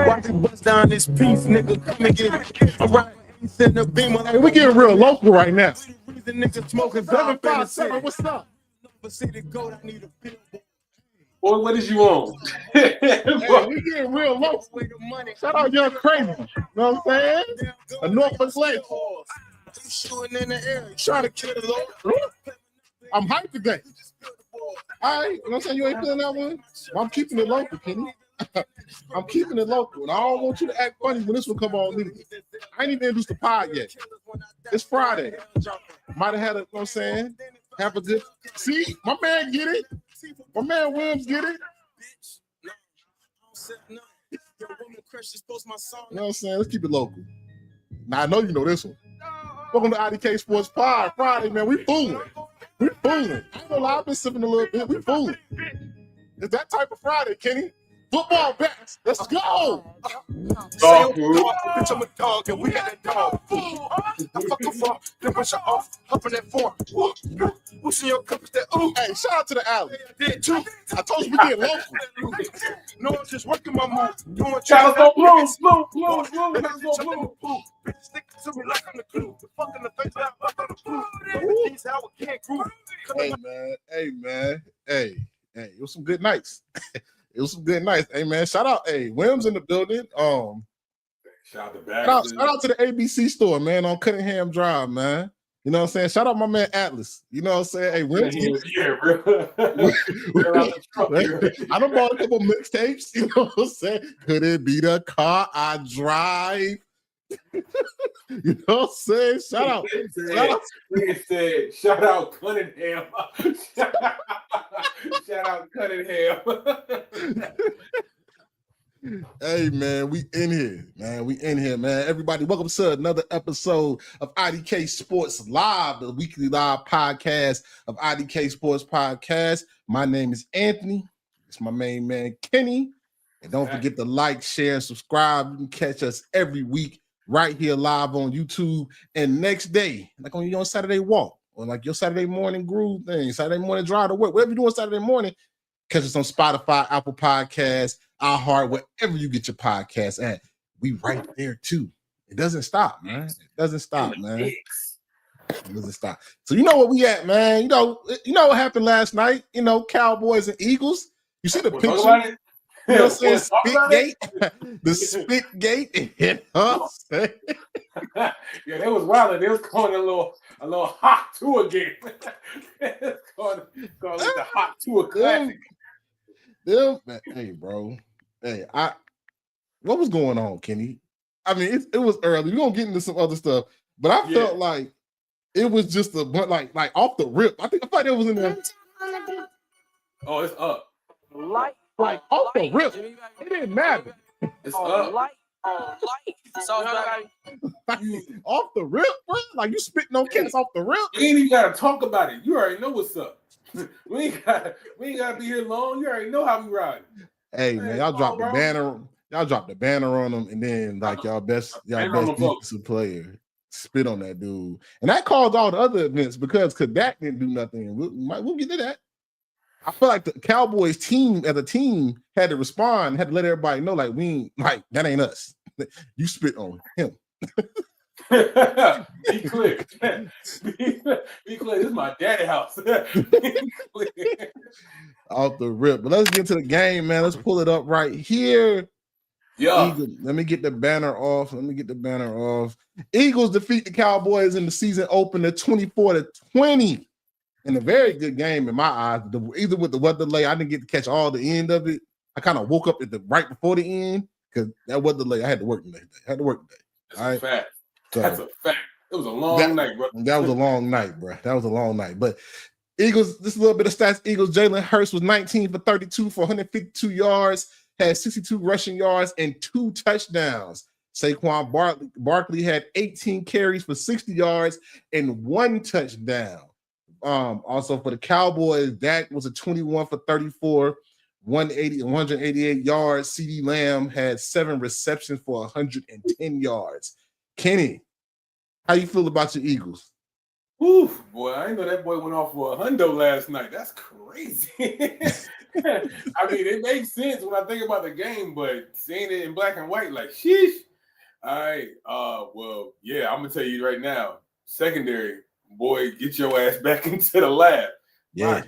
Watch it bust down this piece, nigga. Come and get it. I'm riding in the beamer. Hey, we getting real local right now. The nigga smoking 757, what's up? Boy, what is you on? Hey, we getting real local. Shout out Young Crazy. You know what I'm saying? A Norfolk Lake. Shooting in the air, trying to kill the low. I'm hyped today. All right, you know what I'm saying? You ain't feeling that one? Well, I'm keeping it local, Kenny. I'm keeping it local. And I don't want you to act funny when this one come on either. I ain't even introduced the pod yet. It's Friday. Might have had a, you know what I'm saying? Have a good. See, my man get it. My man Williams get it. You know what I'm saying? Let's keep it local. Now, I know you know this one. Welcome to IDK Sports Pod. Friday, man. We fooling. We fooling. I ain't gonna lie, I've been sipping a little bit. We fooling. It's that type of Friday, Kenny. Football bats. Let's go. Dog food. Bitch, I'm a dog and we got that dog food. I fuck her for, then push her off, hopping that form. Who's in your cup is that? Ooh. Hey, shout out to the alley. I did too. I told you we get local. No, I'm just working my move. Doing Shout out to blue. Bitch, stick to me like I'm the glue. Fucking the face out like I'm the glue. These how we can't groove. Hey, man. Hey, it was some good nights. It was some good nights. Hey, man, shout out. Hey, Williams in the building. Shout out to the ABC store, man, on Cunningham Drive, man. You know what I'm saying? Shout out my man Atlas. You know what I'm saying? Hey, Williams. I done bought a couple mixtapes. You know what I'm saying? Could it be the car I drive? You know what I'm saying? Shout out. Shout out Cunningham. Shout out Cunningham. Hey, man, we in here, man. Everybody, welcome to another episode of IDK Sports Live, the weekly live podcast of IDK Sports Podcast. My name is Anthony. It's my main man, Kenny. And don't forget to like, share, and subscribe. You can catch us every week right here live on YouTube. And next day, like on your Saturday walk or like your Saturday morning groove thing, Saturday morning drive to work, whatever you're doing Saturday morning, catch us on Spotify, Apple Podcasts, iHeart, wherever you get your podcasts at. We right there too. It doesn't stop, man. It doesn't stop, man. It doesn't stop. So you know where we at, man. You know what happened last night. You know, Cowboys and Eagles. You see the picture? You know what I'm saying? Spit gate. The spit gate. You know what I'm saying? Yeah, they was wild. They was calling it a little hot tour game. calling it the hot tour classic. Hey, bro. Hey, what was going on, Kenny? I mean, it was early. We're gonna get into some other stuff, but I felt like it was just a bunch, like off the rip. I thought it was in there. Oh, it's up. Like off the rip. It didn't matter. It's up. Off the rip, bro. Like you spitting on cats off the rip. You ain't even gotta talk about it. You already know what's up. We ain't gotta be here long. You already know how we ride. Hey, man, y'all dropped the banner. Y'all dropped the banner on them, and then like y'all best defensive player spit on that dude, and that caused all the other events because Dak didn't do nothing. We'll get to that. I feel like the Cowboys team as a team had to respond, had to let everybody know, like we ain't, like that ain't us. You spit on him. Be clear. Be clear. This is my daddy house. Off the rip. But let's get to the game, man. Let's pull it up right here. Yeah. Let me get the banner off. Eagles defeat the Cowboys in the season opener 24-20. In a very good game in my eyes. Either with the weather delay, I didn't get to catch all the end of it. I kind of woke up right before the end because that weather delay. I had to work today. That's a fact. That's a fact. It was a long night, bro. That was a long night, bro. That was a long night. But Eagles, just a little bit of stats. Eagles, Jalen Hurts was 19 for 32 for 152 yards, had 62 rushing yards and 2 touchdowns. Saquon Barkley had 18 carries for 60 yards and 1 touchdown. Also for the Cowboys, Dak was a 21 for 34, 188 yards. CeeDee Lamb had 7 receptions for 110 yards. Kenny, how you feel about your Eagles? Oof, boy, I didn't know that boy went off for a hundo last night. That's crazy. I mean, it makes sense when I think about the game, but seeing it in black and white, like, sheesh. All right. Well, yeah, I'm gonna tell you right now, secondary, boy, get your ass back into the lab. Yeah.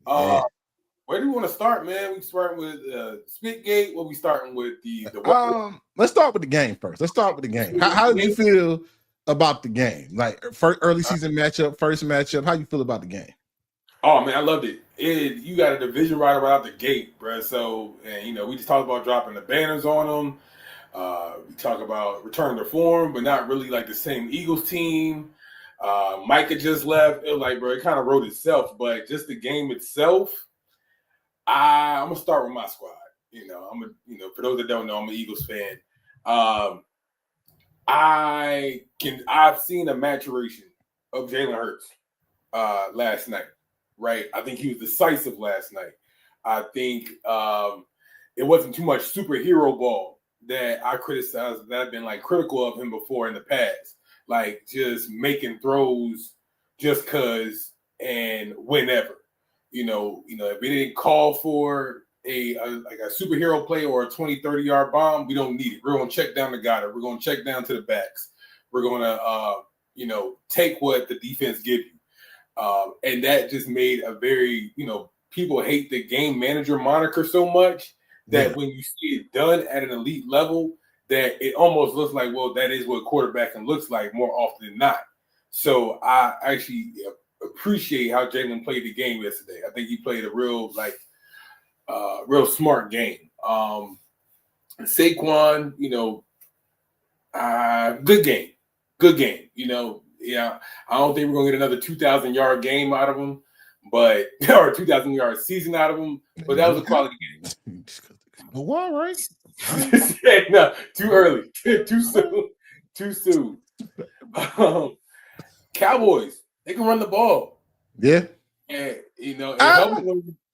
Where do we want to start, man? We starting with Spitgate. What we starting with Let's start with the game first. Let's start with the game. How did you feel about the game? Like early season matchup, first matchup. How you feel about the game? Oh man, I loved it. You got a division right out the gate, bro. So, and we just talked about dropping the banners on them. We talk about return to form, but not really like the same Eagles team. Micah just left. It was like, bro, it kind of wrote itself, but just the game itself. I'm gonna start with my squad. For those that don't know, I'm an Eagles fan. I've seen a maturation of Jalen Hurts last night. Right, I think he was decisive last night. I think it wasn't too much superhero ball that I criticized. That I've been like critical of him before in the past, like just making throws just cause and whenever. If we didn't call for a superhero play or a 20, 30-yard bomb, we don't need it. We're going to check down the guy. We're going to check down to the backs. We're going to, take what the defense gives you. And that just made a very, people hate the game manager moniker so much that when you see it done at an elite level, that it almost looks like, well, that is what quarterbacking looks like more often than not. So I actually appreciate how Jalen played the game yesterday. I think he played a real smart game. Saquon, good game. I don't think we're gonna get another 2,000-yard game out of him, or 2,000-yard season out of him. But that was a quality game. Well, right? No, too early, too soon. Cowboys, they can run the ball. Yeah. And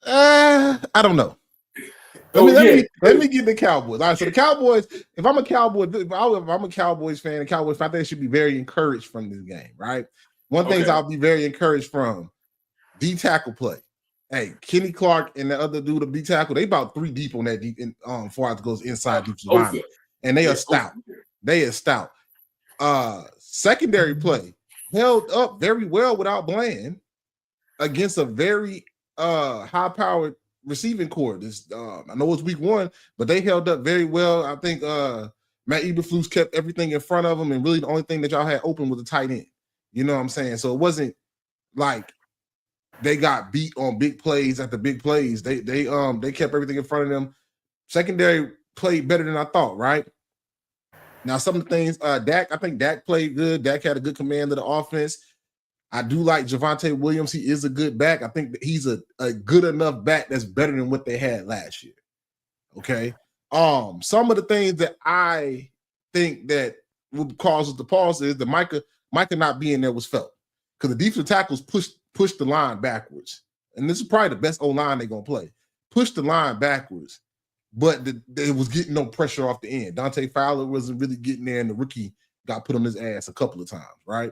I don't know. Let me get the Cowboys. All right, so the Cowboys. If I'm a Cowboys fan, I think they should be very encouraged from this game. Right. One thing I'll be very encouraged from D tackle play. Hey, Kenny Clark and the other dude, the D tackle, they about 3 deep on that deep. Before it goes inside defensive line, and they are stout. They are stout. Secondary play held up very well without Bland against a very high-powered receiving core. I know it's week 1, but they held up very well. I think Matt Eberflus kept everything in front of them, and really the only thing that y'all had open was the tight end. You know what I'm saying? So it wasn't like they got beat on big plays after big plays. They kept everything in front of them. Secondary played better than I thought, right? Now, some of the things, I think Dak played good. Dak had a good command of the offense. I do like Javonte Williams. He is a good back. I think that he's a good enough back that's better than what they had last year. Okay. Some of the things that I think that would cause us to pause is the Micah not being there was felt. Because the defensive tackles pushed the line backwards. And this is probably the best O-line they're going to play. Push the line backwards. But they was getting no pressure off the end. Dante Fowler wasn't really getting there, and the rookie got put on his ass a couple of times, right?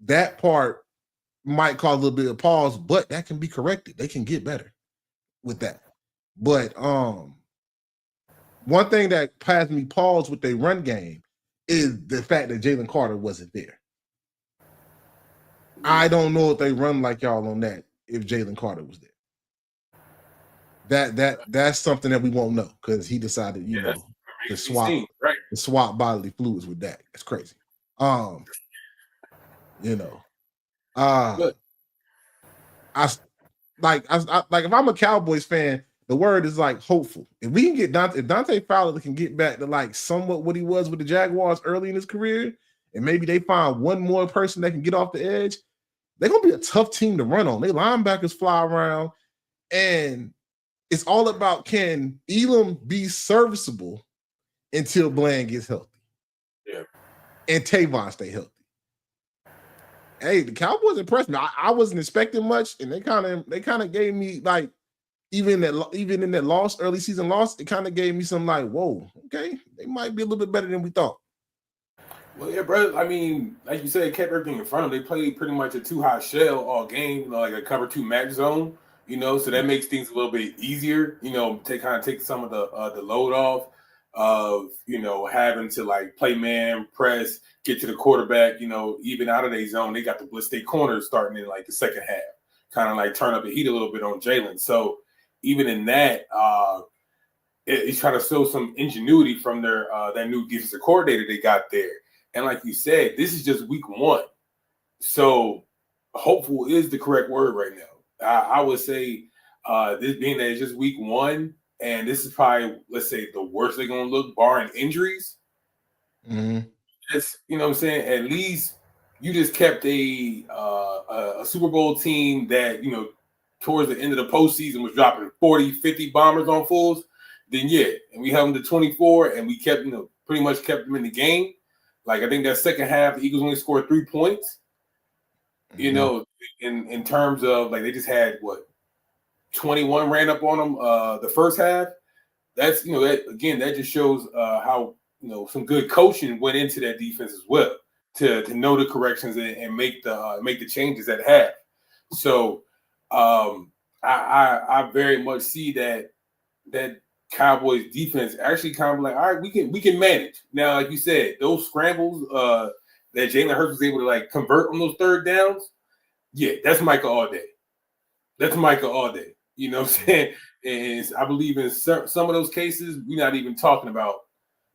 That part might cause a little bit of pause, but that can be corrected. They can get better with that. But one thing that passed me pause with their run game is the fact that Jalen Carter wasn't there. I don't know if they run like y'all on that if Jalen Carter was there. That's something that we won't know because he decided, to swap bodily fluids with that. It's crazy. If I'm a Cowboys fan, the word is like hopeful. If we can get Dante Fowler can get back to like somewhat what he was with the Jaguars early in his career, and maybe they find one more person that can get off the edge, they're gonna be a tough team to run on. They linebackers fly around, and it's all about can Elam be serviceable until Bland gets healthy. Yeah. And Tavon stay healthy. Hey, the Cowboys impressed me. I wasn't expecting much, and they kind of gave me like even in that early season loss, it kind of gave me some like, whoa, okay, they might be a little bit better than we thought. Well, yeah, bro. I mean, like you said, kept everything in front of them. They played pretty much a 2-high shell all game, like a cover 2 match zone. So that makes things a little bit easier. To take some of the load off of having to like play man press, get to the quarterback. Even out of their zone, they got to blitz their corners starting in like the second half, kind of like turn up the heat a little bit on Jalen. So even in that, he's trying to show some ingenuity from their that new defensive coordinator they got there. And like you said, this is just week 1. So hopeful is the correct word right now. I would say this being that it's just week 1, and this is probably, let's say, the worst they're going to look, barring injuries. Mm-hmm. It's, what I'm saying? At least you just kept a Super Bowl team that, towards the end of the postseason was dropping 40, 50 bombers on fools. Then, yeah, and we held them to 24, and we kept, pretty much kept them in the game. Like, I think that second half, the Eagles only scored 3 points. In terms of, like, they just had, 21 ran up on them the first half. That's, that just shows how, some good coaching went into that defense as well to know the corrections and make the changes at half. So I very much see that Cowboys defense actually kind of like, all right, we can manage. Now, like you said, those scrambles that Jalen Hurts was able to like convert on those third downs, yeah, that's Micah all day. That's Micah all day. You know what I'm saying? And I believe in some of those cases, we're not even talking about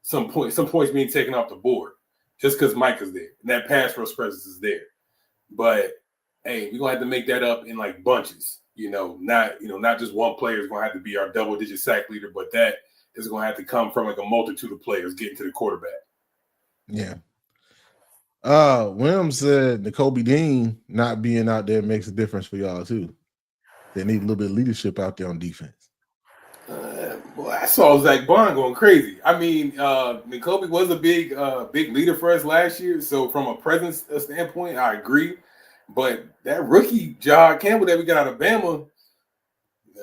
some points being taken off the board just because Micah's there and that pass rush presence is there. But hey, we're gonna have to make that up in like bunches. Not just one player is going to have to be our double-digit sack leader, but that is going to have to come from like a multitude of players getting to the quarterback. Yeah. Williams said Nakobe Dean not being out there makes a difference for y'all too. They need a little bit of leadership out there on defense. Boy, I saw Zach Bond going crazy. I mean, Nakobe was a big leader for us last year, so from a presence standpoint, I agree. But that rookie, John Campbell, that we got out of Bama,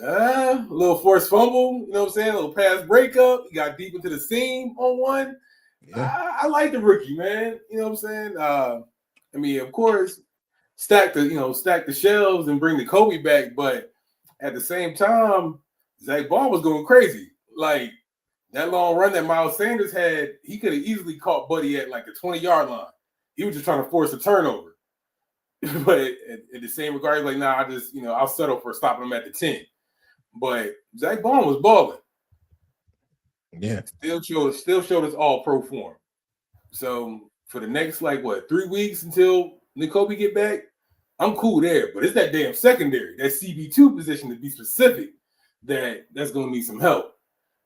a little forced fumble, you know what I'm saying? A little pass breakup. He got deep into the seam on one. Yeah. I like the rookie, man. You know what I'm saying? I mean, of course, stack the shelves and bring the Kobe back, but at the same time, Zach Ball was going crazy. Like that long run that Miles Sanders had, he could have easily caught Buddy at like the 20-yard line. He was just trying to force a turnover. But in the same regard, he's like, nah, I just, I'll settle for stopping him at the 10. But Zach Bond was balling. Yeah. Still showed us all pro form. So for the next 3 weeks until Nakobe get back, I'm cool there. But it's that damn secondary, that CB2 position to be specific, that's gonna need some help.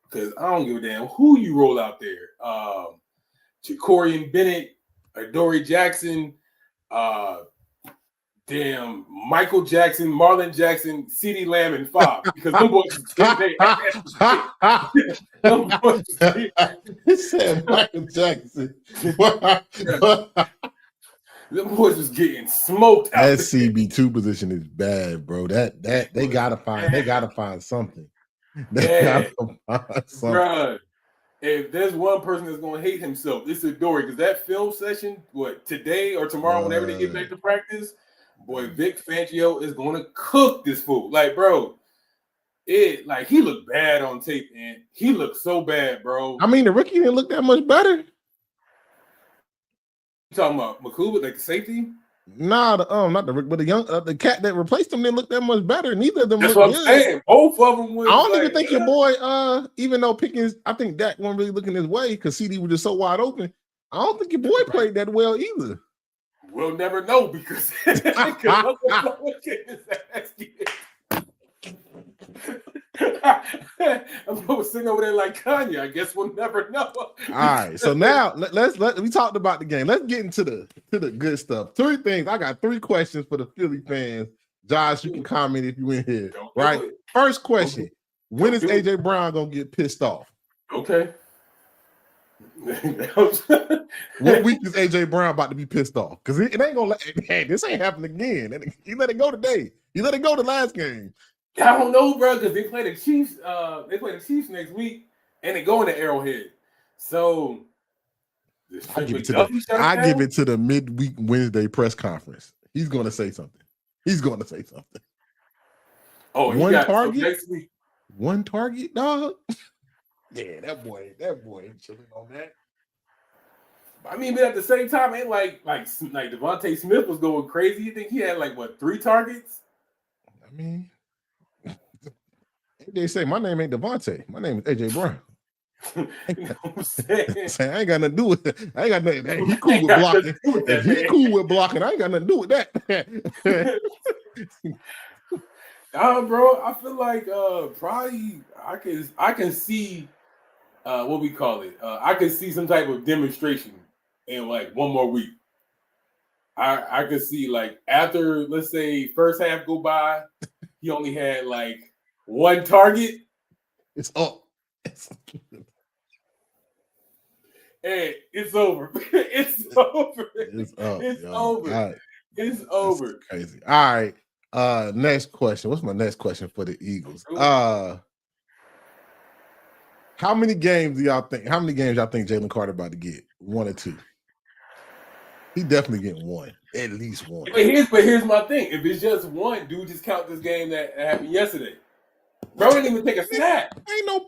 Because I don't give a damn who you roll out there. Jacorian Bennett, Adoree Jackson, damn Michael Jackson, Marlon Jackson, CeeDee Lamb, and Fob. Because them boys He said Michael Jackson. Them boys was getting smoked out. That CB2 position is bad, bro. That they gotta find something. Bruh, if there's one person that's gonna hate himself, it's Adoree, because that film session, today or tomorrow, whenever they get back to practice, boy, Vic Fangio is gonna cook this fool. Like, bro, he looked bad on tape, man. He looked so bad, bro. I mean, the rookie didn't look that much better. You talking about Makuba, like the safety? Nah, not the rookie, but the cat that replaced him didn't look that much better. Neither of them. That's what I'm saying. Both of them was. I don't even think your boy, even though Pickens, I think Dak wasn't really looking his way because CD was just so wide open. I don't think your boy played that well either. We'll never know because I'm sitting over there like Kanye. I guess we'll never know. All right, so now we talked about the game. Let's get into the good stuff. 3 things. I got 3 questions for the Philly fans. Josh, you can comment if you in here. Right. First question: when is AJ Brown gonna get pissed off? Okay. What week is AJ Brown about to be pissed off? Because it ain't gonna this ain't happening again. He let it go today. He let it go the last game. I don't know, bro, because they play the Chiefs. They play the Chiefs next week, and they go into Arrowhead. So I give it to the midweek Wednesday press conference. He's going to say something. Oh, one target. So next week. One target, dog. Yeah, that boy ain't chilling on that. I mean, but at the same time, ain't like Devontae Smith was going crazy. You think he had 3 targets? I mean, they say my name ain't Devontae. My name is AJ Brown. You know what I'm saying? I ain't got nothing to do with it. I ain't got nothing. He cool with blocking. If he cool with blocking, I ain't got nothing to do with that. Bro, I feel like probably I can see what we call it. I can see some type of demonstration in 1 more week. I could see after, let's say, first half go by, he only had 1 target. It's up. Hey, it's over. It's over. It's up. It's yo. over. Right. It's over. It's crazy. All right. Next question. What's my next question for the Eagles? How many games y'all think Jalen Carter about to get? 1 or 2? He definitely getting 1. At least 1. But here's my thing. If it's just 1, dude, just count this game that happened yesterday. Bro didn't even take a snap. Ain't no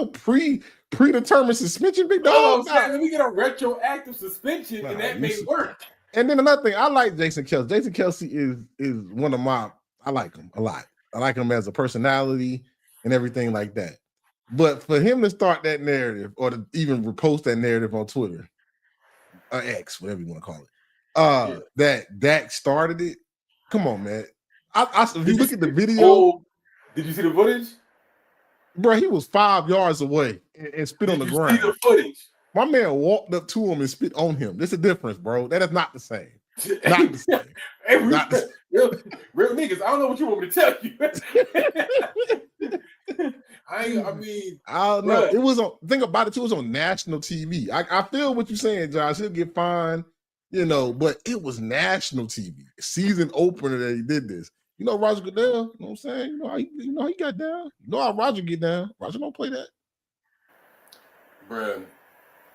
predetermined suspension, big dog. Let me get a retroactive suspension, and that may work. And then another thing, I like Jason Kelce. Jason Kelce is one of I like him a lot. I like him as a personality and everything like that. But for him to start that narrative or to even repost that narrative on Twitter, or X, whatever you want to call it, that Dak started it. Come on, man. If you look at the video, did you see the footage? Bro, he was 5 yards away and spit on the ground. See the footage? My man walked up to him and spit on him. There's a difference, bro. That is not the same. Not the same. Hey, real niggas, I don't know what you want me to tell you. I don't know. It was on. Think about it too. It was on national TV. I feel what you're saying, Josh. He'll get fined, but it was national TV. Season opener that he did this. Roger Goodell. You know what I'm saying? He got down. You know how Roger get down. Roger don't play that. Bruh,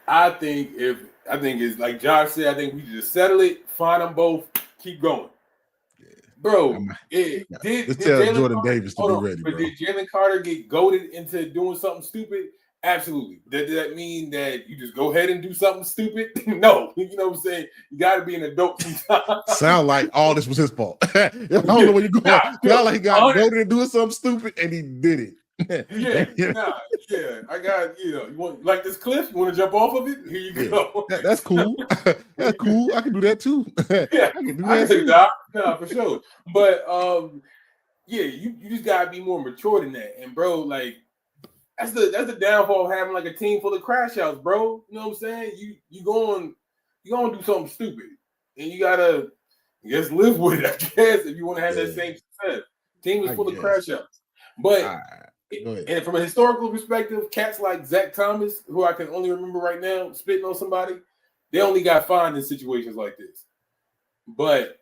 I think it's like Josh said. I think we just settle it, find them both, keep going. Bro, let's tell Jordan Davis to be ready, bro. But did Jalen Carter get goaded into doing something stupid? Absolutely. Does that mean that you just go ahead and do something stupid? No. You know what I'm saying? You got to be an adult sometimes. Sound like all this was his fault. I don't know where you're going. Sound like he got goaded into doing something stupid, and he did it. I got, you want this cliff? You want to jump off of it? Here you go. That's cool. That's cool. I can do that too. I can do that too. Nah, for sure. But you just gotta be more mature than that. And bro, that's the downfall of having a team full of crash outs, bro. You know what I'm saying? You going to do something stupid, and you gotta live with it. I guess if you want to have that same success, team is full of crash outs, but. And from a historical perspective, cats like Zach Thomas, who I can only remember right now, spitting on somebody, they only got fined in situations like this. But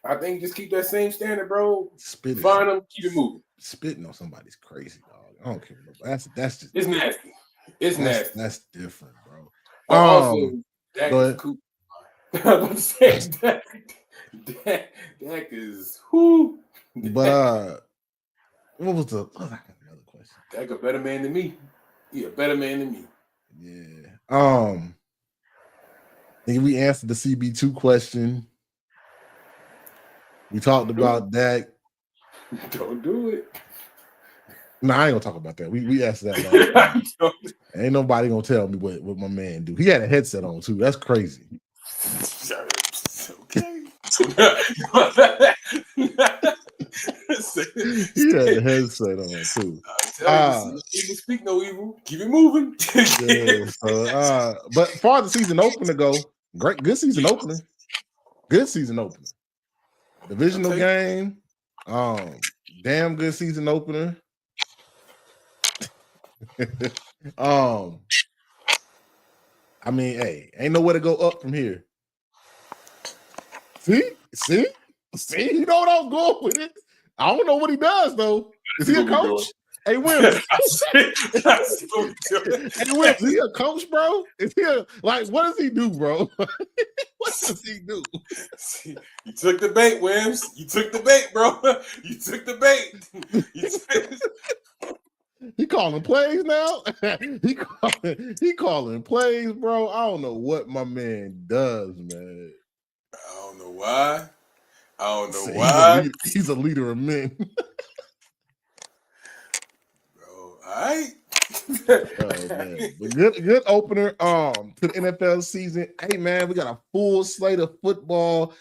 I think just keep that same standard, bro. Find them, keep it moving. Spitting on somebody's crazy, dog. I don't care. That's just it's nasty. It's nasty. That's different, bro. Also, Dak is cool. I was about to say Dak is whoo. But what was another question? Dak a better man than me. He a better man than me. Yeah. I think we answered the CB2 question. We talked about Dak. Don't do it. No, I ain't gonna talk about that. We asked that. Ain't nobody gonna tell me what my man do. He had a headset on too. That's crazy. Okay. He had a headset on too. Evil speak no evil. Keep it moving. But far the season opener go, good season opener. Good season opener. Divisional game. Damn good season opener. Hey, ain't nowhere to go up from here. See, you know what I was going with it. I don't know what he does though. Is he a coach? Hey, Wims. Hey, Wims, is he a coach, bro? Is he what does he do, bro? What does he do? You took the bait, Wims. You took the bait, bro. You took the bait. He calling plays now. he calling plays, bro. I don't know what my man does, man. I don't know why. He's a leader of men. Bro, all right. Oh, man. But good opener to the NFL season. Hey, man, we got a full slate of football.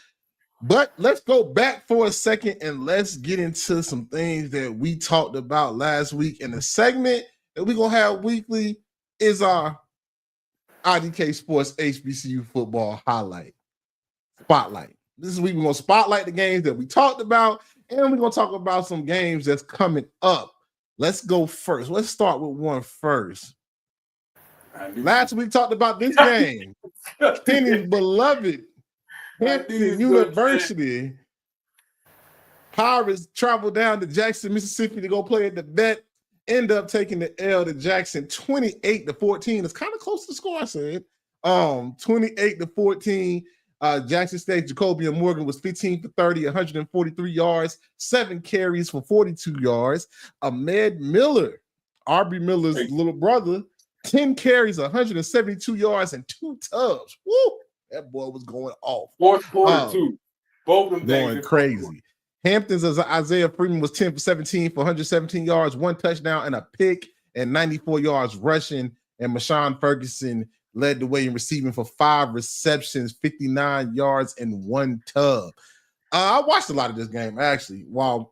But let's go back for a second and let's get into some things that we talked about last week. And the segment that we're going to have weekly is our IDK Sports HBCU football spotlight. This week we're going to spotlight the games that we talked about, and we're going to talk about some games that's coming up. Let's go first. Let's start with one first. Last week talked about this game. Kenny's beloved Hampton University Pirates traveled down to Jackson, Mississippi to go play at the Bet. End up taking the L to Jackson 28-14. It's kind of close to the score, I said. 28-14. Jackson State, Jacobian Morgan was 15 for 30, 143 yards, 7 carries for 42 yards. Ahmed Miller, R.B. Miller's little brother, 10 carries, 172 yards, and 2 tubs. Woo! That boy was going off. Fourth quarter, too. Both of them going crazy. Hampton's Isaiah Freeman was 10 for 17 for 117 yards, 1 touchdown, and a pick, and 94 yards rushing. And Mashawn Ferguson led the way in receiving for 5 receptions, 59 yards, and 1 tub. I watched a lot of this game, actually, while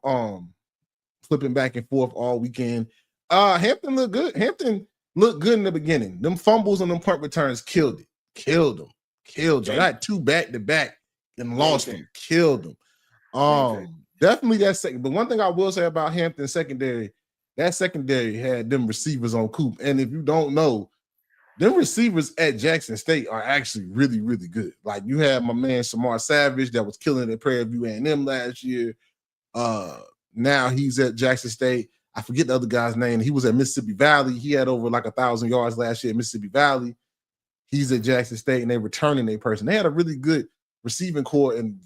flipping back and forth all weekend. Hampton looked good. Hampton looked good in the beginning. Them fumbles and them punt returns killed it. Killed them. I got 2 back-to-back and lost them. Killed them. Definitely that second. But one thing I will say about Hampton secondary, that secondary had them receivers on Coop. And if you don't know, them receivers at Jackson State are actually really, really good. Like you had my man Samar Savage that was killing at Prairie View A&M last year. Now he's at Jackson State. I forget the other guy's name. He was at Mississippi Valley. He had over 1,000 yards last year at Mississippi Valley. He's at Jackson State, and they're returning their person. They had a really good receiving core, and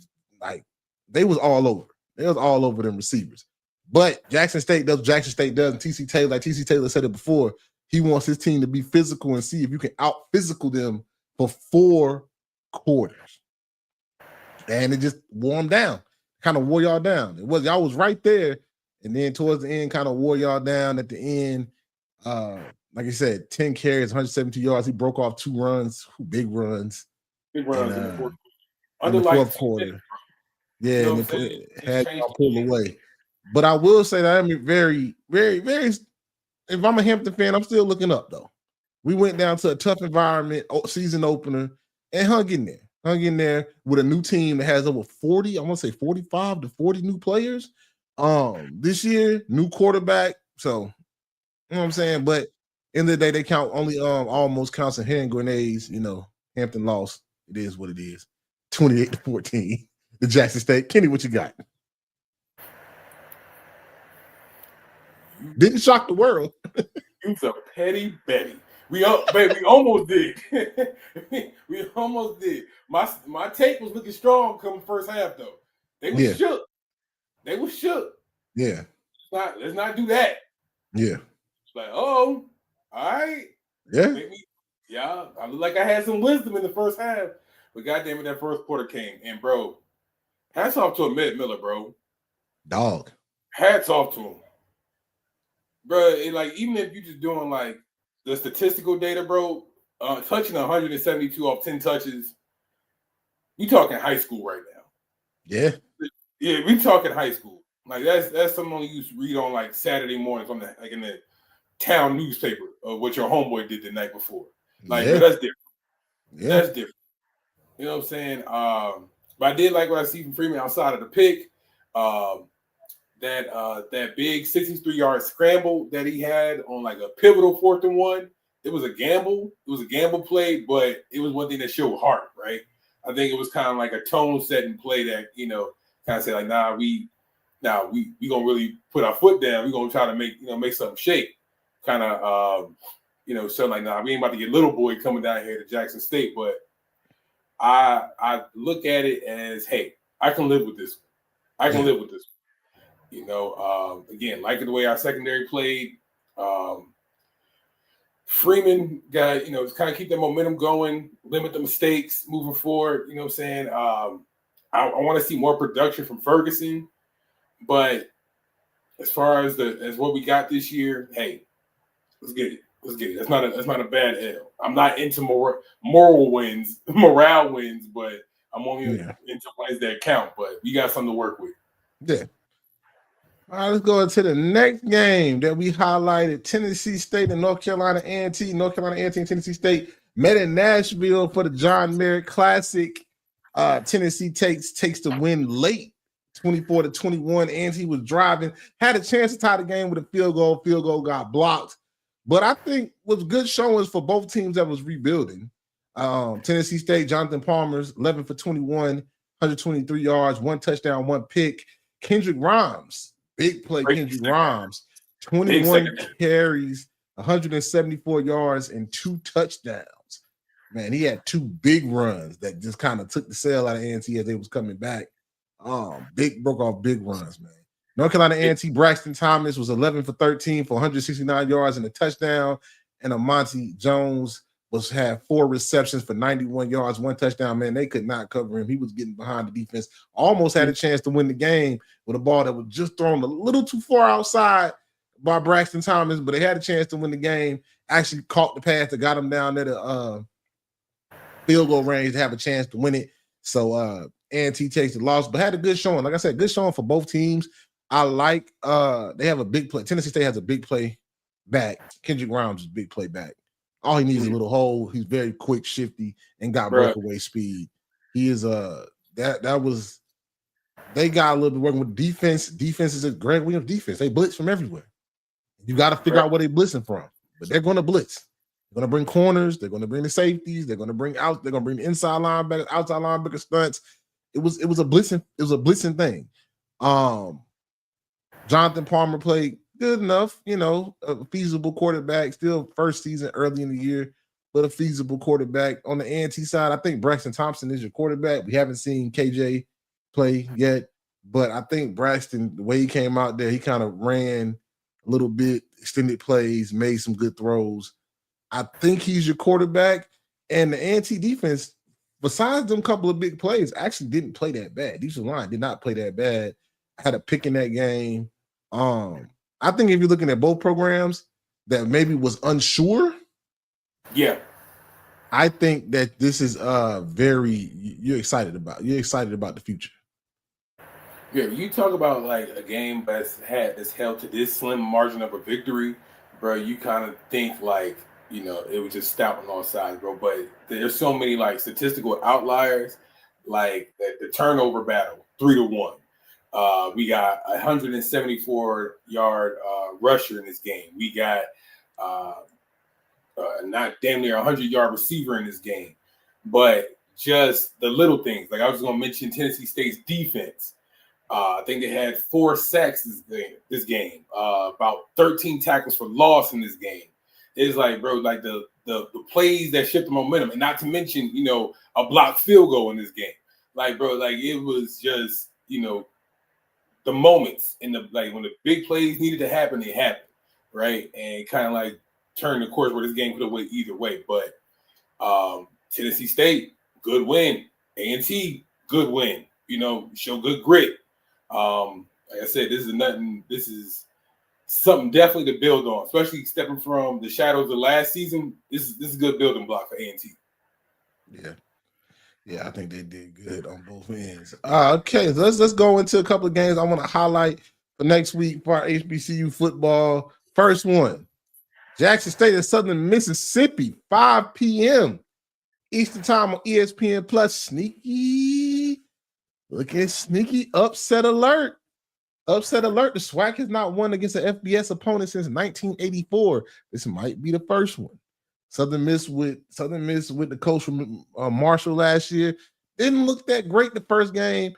they was all over. They was all over them receivers. But Jackson State does, and TC Taylor said it before, he wants his team to be physical and see if you can out-physical them for 4 quarters. And it just wore them down, kind of wore y'all down. Y'all was right there, and then towards the end, kind of wore y'all down at the end. Like I said, 10 carries, 172 yards. He broke off 2 runs, big runs. Big runs in the fourth quarter. Yeah, and it had y'all pulled away. But I will say that I'm very, very, very. If I'm a Hampton fan, I'm still looking up though. We went down to a tough environment, season opener, and hung in there with a new team that has over 40. I want to say 45 to 40 new players. This year, new quarterback. So, you know what I'm saying. But end of the day, they count only almost counts in hand grenades. You know, Hampton lost. It is what it is. 28-14. The Jackson State. Kenny, what you got? Didn't shock the world. You's a petty Betty. We almost did. we almost did. My take was looking strong coming first half though. They were shook. They were shook. Yeah. Let's not do that. Yeah. It's like, oh, all right. Yeah. I look like I had some wisdom in the first half, but goddamn it, that first quarter came. And bro, hats off to Ahmed Miller, bro. Dog. Hats off to him. Bro, even if you're just doing the statistical data, bro, touching 172 off 10 touches, we talking high school right now. Yeah. Yeah, we talking high school. That's something you read on Saturday mornings on in the town newspaper of what your homeboy did the night before. That's different. Yeah. That's different. You know what I'm saying? But I did like what I see from Freeman outside of the pick. That big 63-yard scramble that he had on a pivotal 4th and 1. It was a gamble. It was a gamble play, but it was one thing that showed heart, right? I think it was kind of like a tone-setting play that, kind of said, nah, we Now we gonna really put our foot down. We gonna try to make something shake. Kind of so like we ain't about to get little boy coming down here to Jackson State, but I look at it as, hey, I can live with this one. I can live with this one. Again, like the way our secondary played. Freeman got, just kind of keep that momentum going, limit the mistakes moving forward. You know what I'm saying? I want to see more production from Ferguson, but as far as what we got this year, hey, let's get it. That's not a bad L. I'm not into morale wins, but I'm only into wins that count. But we got something to work with. Yeah. All right, let's go into the next game that we highlighted. Tennessee State and North Carolina A&T. North Carolina A&T and Tennessee State met in Nashville for the John Merritt Classic. Tennessee takes the win late, 24-21. A&T was driving, had a chance to tie the game with a field goal. Field goal got blocked. But I think was good showings for both teams that was rebuilding. Tennessee State, Jonathan Palmer's 11 for 21, 123 yards, 1 touchdown, 1 pick. Kendrick Rhymes, big play. Kendrick Rhymes, 21 carries, 174 yards, and 2 touchdowns. Man, he had 2 big runs that just kind of took the sail out of A&T as they was coming back. Broke off big runs, man. North Carolina A&T, Braxton Thomas was 11 for 13 for 169 yards and a touchdown. And Amonte Jones had 4 receptions for 91 yards, 1 touchdown. Man, they could not cover him. He was getting behind the defense. Almost had a chance to win the game with a ball that was just thrown a little too far outside by Braxton Thomas, but they had a chance to win the game. Actually caught the pass that got him down there to field goal range to have a chance to win it. So A&T takes the loss, but had a good showing. Like I said, good showing for both teams. I like they have a big play. Tennessee State has a big play back. Kendrick Rhymes is a big play back. All he needs is a little hole. He's very quick, shifty, and got breakaway speed. He is they got a little bit working with defense. Defense is a Greg Williams defense. They blitz from everywhere. You got to figure out where they're blitzing from. But they're going to blitz. They're going to bring corners. They're going to bring the safeties. They're going to bring the inside linebackers, outside linebacker stunts. It was a blitzing thing. Jonathan Palmer played good enough, a feasible quarterback, still first season early in the year, but a feasible quarterback. On the A&T side, I think Braxton Thompson is your quarterback. We haven't seen KJ play yet, but I think Braxton, the way he came out there, he kind of ran a little bit, extended plays, made some good throws. I think he's your quarterback, and the A&T defense, besides them couple of big plays, actually didn't play that bad. Defensive line did not play that bad. Had a pick in that game. I think if you're looking at both programs that maybe was unsure, I think that this is you're excited about the future. Yeah, you talk about like a game that's held to this slim margin of a victory, bro. You kind of think like, it was just stout on all sides, bro. But there's so many like statistical outliers, like the turnover battle, 3-1. We got a 174-yard rusher in this game. We got not damn near 100-yard receiver in this game. But just the little things. Like I was going to mention Tennessee State's defense. I think they had 4 sacks this game. About 13 tackles for loss in this game. It's like, bro, like the plays that shift the momentum, and not to mention, a blocked field goal in this game. Like, bro, like it was just, the moments in when the big plays needed to happen, they happened, right? And kind of like turned the course where this game could have went either way. But Tennessee State, good win. A&T, good win. Show good grit. Like I said, this is something definitely to build on, especially stepping from the shadows of last season. This is a good building block for A&T. Yeah, I think they did good on both ends. Okay, so let's go into a couple of games I want to highlight for next week for our HBCU football. First one, Jackson State and Southern Mississippi, 5 p.m. Eastern Time on ESPN Plus. Sneaky, look at sneaky upset alert. Upset alert. The SWAC has not won against an FBS opponent since 1984. This might be the first one. Southern Miss with the coach from Marshall last year. Didn't look that great the first game.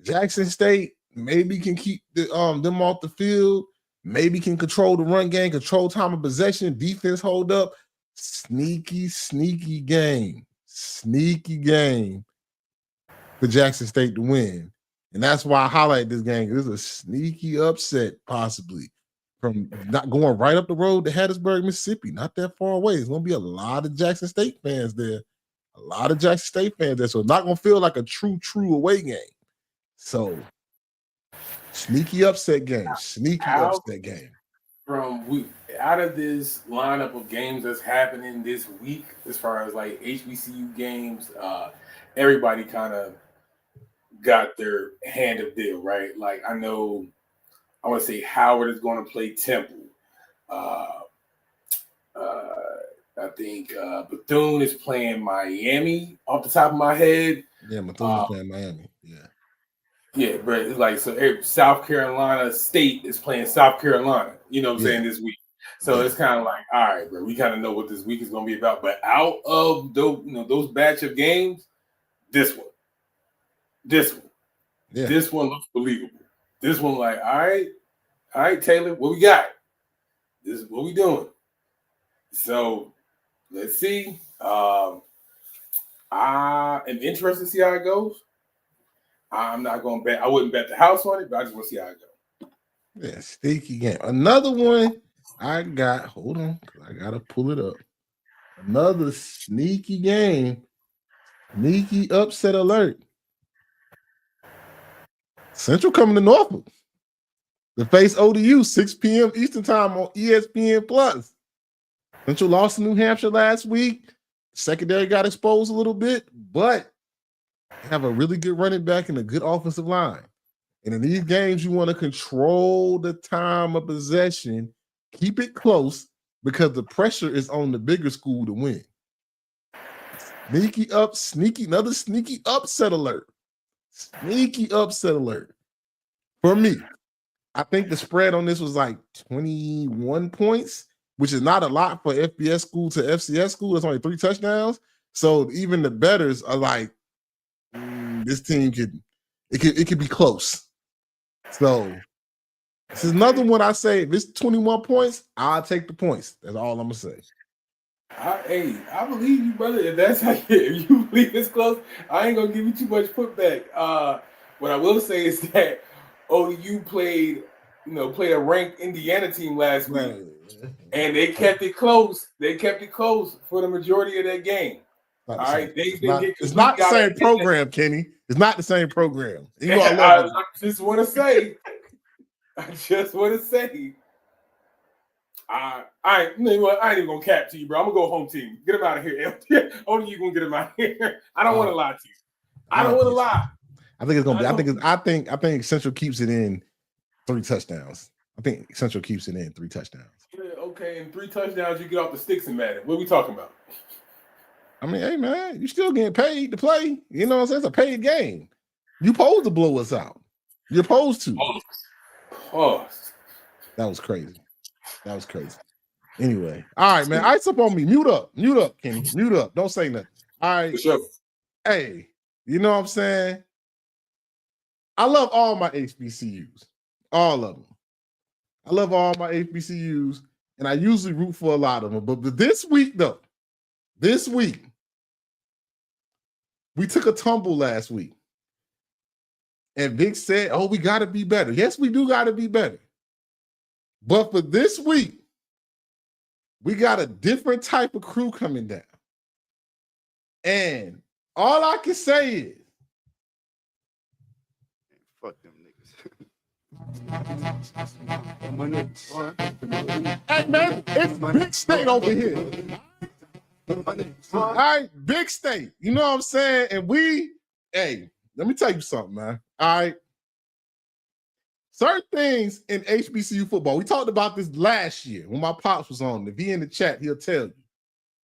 Jackson State maybe can keep them off the field, maybe can control the run game, control time of possession, defense hold up. Sneaky game for Jackson State to win. And that's why I highlight this game. This is a sneaky upset, possibly, from not going right up the road to Hattiesburg, Mississippi, not that far away. There's going to be a lot of Jackson State fans there. So it's not going to feel like a true away game. So, sneaky upset game. From out of this lineup of games that's happening this week, as far as like HBCU games, everybody kind of got their hand of deal, right? Like I want to say Howard is going to play Temple. I think Bethune is playing Miami off the top of my head. Yeah, Bethune is playing Miami. Yeah. Yeah, but it's like South Carolina State is playing South Carolina, you know what I'm saying, this week. So it's kind of like, all right, bro, we kind of know what this week is going to be about. But out of those batch of games, this one looks believable. This one, like, all right, Taylor, what we got? This is what we doing. So let's see. I'm interested to see how it goes. I'm not going to bet. I wouldn't bet the house on it, but I just want to see how it goes. Yeah, sneaky game. Another one I got. Hold on, I gotta pull it up. Another sneaky game. Sneaky upset alert. Central coming to Norfolk to face ODU 6 p.m. Eastern time on ESPN Plus. Central lost to New Hampshire last week. Secondary got exposed a little bit, but they have a really good running back and a good offensive line. And in these games, you want to control the time of possession, keep it close, because the pressure is on the bigger school to win. Another sneaky upset alert. Sneaky upset alert. For me, I think the spread on this was like 21 points, which is not a lot for FBS school to FCS school. That's only 3 touchdowns. So even the bettors are like, this team could be close. So this is another one I say, if it's 21 points, I'll take the points. That's all I'm gonna say. I believe you, brother. If that's how if you believe it's close, I ain't gonna give you too much putback. What I will say is that ODU played a ranked Indiana team last week, and they kept it close. They kept it close for the majority of that game. All right, it's not the same program, Kenny. It's not the same program. You know, I just want to say, I ain't even gonna cap to you, bro. I'm gonna go home team. Get him out of here. Only you gonna get him out of here. I don't want to lie to you. I don't want to lie. I think it's gonna be. I think Central keeps it in 3 touchdowns. I think Central keeps it in 3 touchdowns. Yeah, okay, in 3 touchdowns, you get off the sticks and Madden. What are we talking about? I mean, hey man, you still getting paid to play. You know what I'm saying? It's a paid game. You supposed to blow us out. You're supposed to. Pause. That was crazy. Anyway, all right, man. Ice up on me. Mute up, Kenny. Mute up. Don't say nothing. All right. For sure. Hey, you know what I'm saying? I love all my HBCUs. All of them. I love all my HBCUs, and I usually root for a lot of them. But this week, we took a tumble last week. And Vic said, we got to be better. Yes, we do got to be better. But for this week, we got a different type of crew coming down. And all I can say is, fuck them niggas. Hey, man, it's Big State over here. All right, Big State. You know what I'm saying? And let me tell you something, man. All right. Certain things in HBCU football, we talked about this last year when my pops was on. If he in the chat, he'll tell you.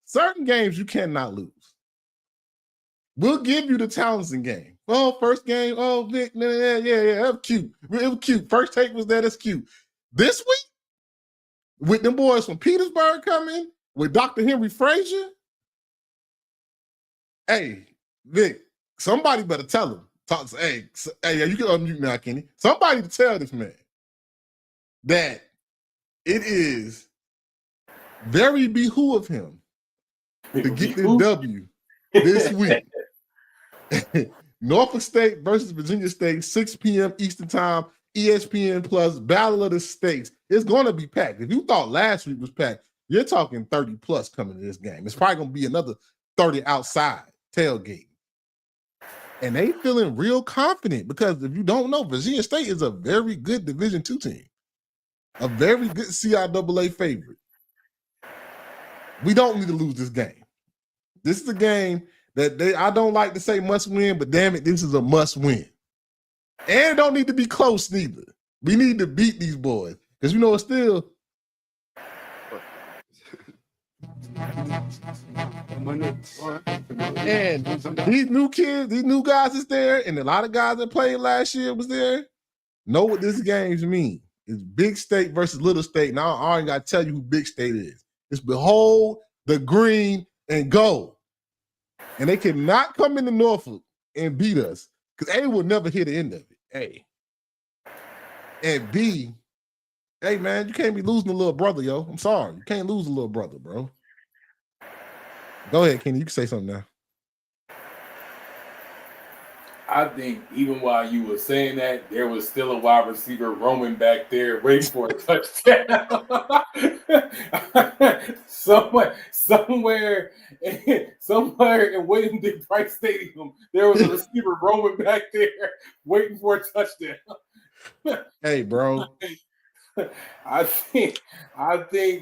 Certain games you cannot lose. We'll give you the Townsend game. First game, Vic, yeah, that was cute. It was cute. First take was that's cute. This week, with them boys from Petersburg coming, with Dr. Henry Frazier, hey, Vic, somebody better tell him. Hey, you can unmute now, Kenny. Somebody to tell this man that it is very behoove of him to get this W this week. Norfolk State versus Virginia State, 6 p.m. Eastern Time, ESPN Plus, Battle of the States. It's going to be packed. If you thought last week was packed, you're talking 30 plus coming to this game. It's probably going to be another 30 outside tailgate. And they feeling real confident because if you don't know, Virginia State is a very good Division II team, a very good CIAA favorite. We don't need to lose this game. This is a game that I don't like to say must win, but damn it, this is a must win. And it don't need to be close neither. We need to beat these boys because you know it's still. And these new kids, these new guys is there, and a lot of guys that played last year was there. Know what this games mean. It's Big State versus Little State. Now I already got to tell you who Big State is. It's behold the green and gold. And they cannot come into Norfolk and beat us because A, will never hit the end of it. A. And B, hey, man, you can't be losing a little brother, yo. I'm sorry. You can't lose a little brother, bro. Go ahead, Kenny. You can say something now. I think even while you were saying that, there was still a wide receiver roaming back there waiting for a touchdown. somewhere in William D. Price Stadium, there was a receiver roaming back there waiting for a touchdown. Hey, bro. I think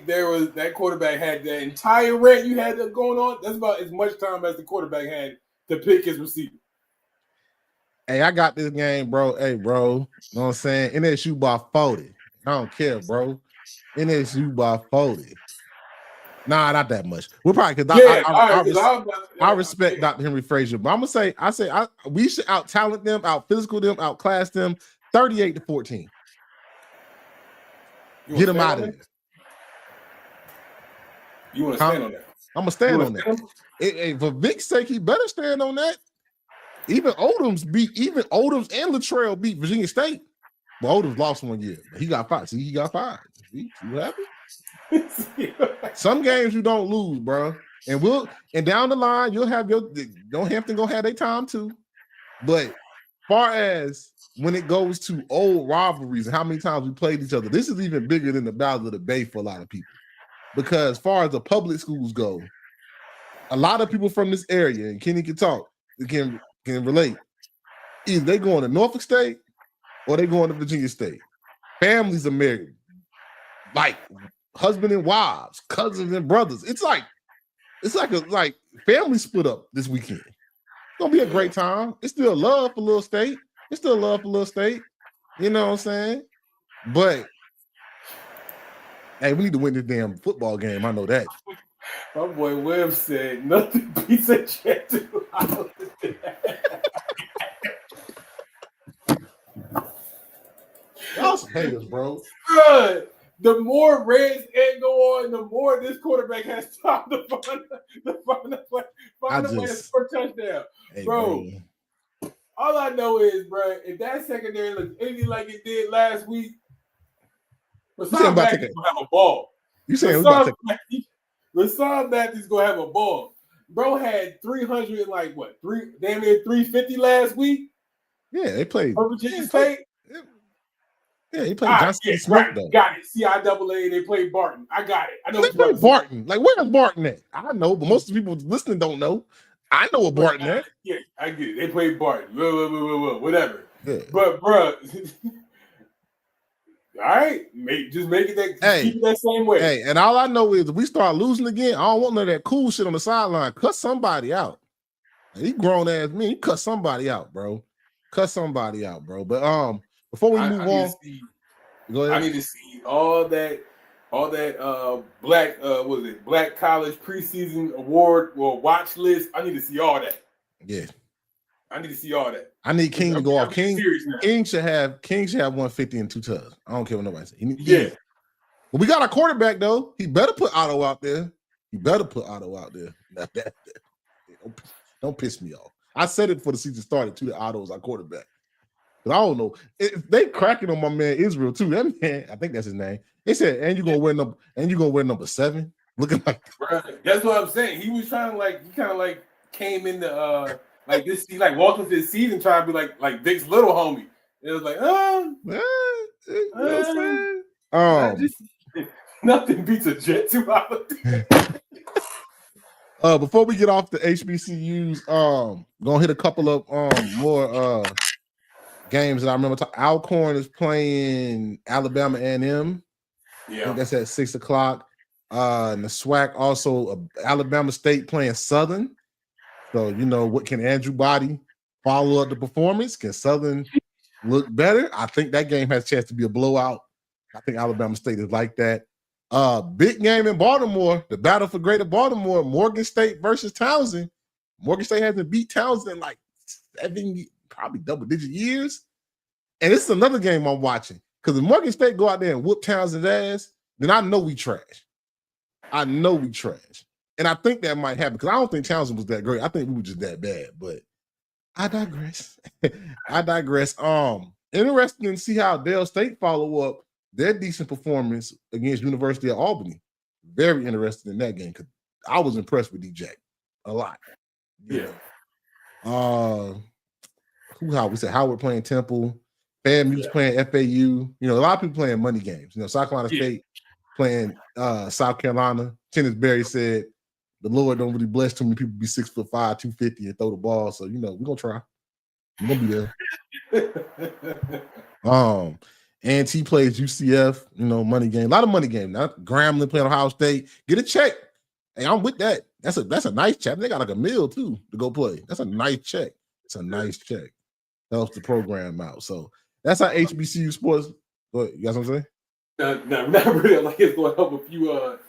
there was that quarterback had that entire rant you had that going on. That's about as much time as the quarterback had to pick his receiver. Hey, I got this game, bro. Hey, bro. You know what I'm saying? NSU by 40. I don't care, bro. NSU by 40. Nah, not that much. We're probably because I respect Dr. Henry Frazier, but I'm gonna say we should out talent them, out physical them, outclass them 38-14. Get them out of there. You want to stand on that? I'm gonna stand on that. For Vic's sake, he better stand on that. Even Odom's and Latrell beat Virginia State. Well, Odom's lost 1 year. He got fired. See, he got fired. See what happened? Some games you don't lose, bro. And down the line, you'll have Hampton go have their time too. But far as when it goes to old rivalries and how many times we played each other, this is even bigger than the Battle of the Bay for a lot of people. Because as far as the public schools go, a lot of people from this area, and Kenny can talk, can relate. Either they going to Norfolk State or they going to Virginia State. Families are married, like husband and wives, cousins and brothers. It's like a family split up this weekend. It's gonna be a great time. It's still love for Little State. You know what I'm saying? But hey, we need to win this damn football game. I know that. My boy Webb said nothing beats a jet to Y'all some haters, bro. Good. The more Reds ain't go on, the more this quarterback has time to find the play for a touchdown. Hey, bro. All I know is, bro, if that secondary looks anything like it did last week, Rashawn Matthews gonna have a ball. You saying Rashawn Matthews gonna have a ball. Bro had 300 damn near 350 last week. Yeah, they played Virginia State. Yeah, he played Johnson Smith, though. Got it. CIAA, they played Barton. I got it. I know they played Barton. Like, where's Barton at? I know, but most of the people listening don't know. I know what Barton at. Yeah, I get it. They played Barton. Whatever. Yeah. But, bro, all right, just make it keep it that same way. Hey, and all I know is if we start losing again, I don't want none of that cool shit on the sideline. Cut somebody out. He grown ass me. He cut somebody out, bro. But before we move on, go ahead. I need to see all that Black College preseason award watch list. I need to see all that. Yeah. I need to see all that. I need King to go off. King should have 150 and 2 touchdowns. I don't care what nobody says. But we got a quarterback though. He better put Otto out there. Don't piss me off. I said it before the season started too. That Otto's our quarterback. But I don't know. They cracking on my man Israel too. That man, I think that's his name. They said, and you're gonna wear number 7. Looking like that's what I'm saying. He was trying to he kind of came into this, he walked into the season trying to be like Vic's little homie. It was like, nothing beats a Jet 2 holiday. Before we get off the HBCUs, gonna hit a couple of more games that I remember. Alcorn is playing Alabama A&M. Yeah, I think that's at 6:00. And the SWAC also Alabama State playing Southern. So what can Andrew Body follow up the performance? Can Southern look better? I think that game has a chance to be a blowout. I think Alabama State is like that. Big game in Baltimore, the battle for Greater Baltimore, Morgan State versus Townsend. Morgan State hasn't beat Townsend in like 7, probably double-digit years. And this is another game I'm watching. Because if Morgan State go out there and whoop Townsend's ass, then I know we trash. And I think that might happen because I don't think Townsend was that great. I think we were just that bad. But I digress. Interesting to see how Dale State follow up their decent performance against University of Albany. Very interested in that game because I was impressed with DJ a lot. Yeah. We said Howard playing Temple, FAMU's playing FAU. A lot of people playing money games. South Carolina State playing South Carolina. Kenneth Berry said the Lord don't really bless too many people be 6'5", 250 and throw the ball. So we're gonna try. We're gonna be there. And he plays UCF, money game. A lot of money game. Now Grambling playing Ohio State. Get a check. Hey, I'm with that. That's a nice check. They got like a meal too to go play. That's a nice check. It's a nice check. Helps the program out. So that's how HBCU sports. What you got something to say? No, not really. Like it's going to help a few,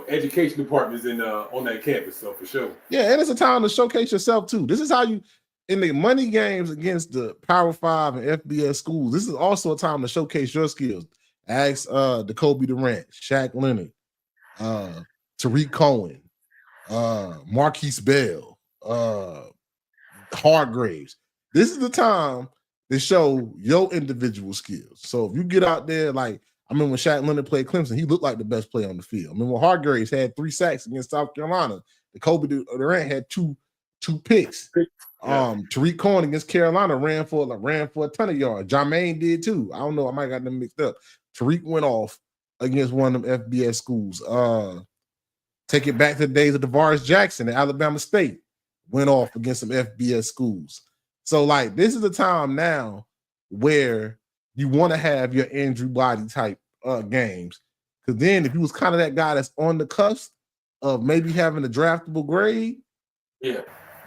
education departments on that campus. So for sure. Yeah, and it's a time to showcase yourself too. This is how you. In the money games against the Power 5 and FBS schools, this is also a time to showcase your skills. Ask Jacoby Durant, Shaq Leonard, Tariq Cohen, Marquise Bell, Hargraves. This is the time to show your individual skills. So if you get out there, like I remember when Shaq Leonard played Clemson, he looked like the best player on the field. I mean, when Hargraves had 3 sacks against South Carolina, Jacoby Durant had two picks. Tariq Cohen against Carolina ran for a ton of yards. Jermaine did too. I don't know. I might have got them mixed up. Tariq went off against one of them FBS schools. Take it back to the days of DeVaris Jackson at Alabama State. Went off against some FBS schools. So, this is the time now where you want to have your Andrew Body type games. Because then if you was kind of that guy that's on the cusp of maybe having a draftable grade,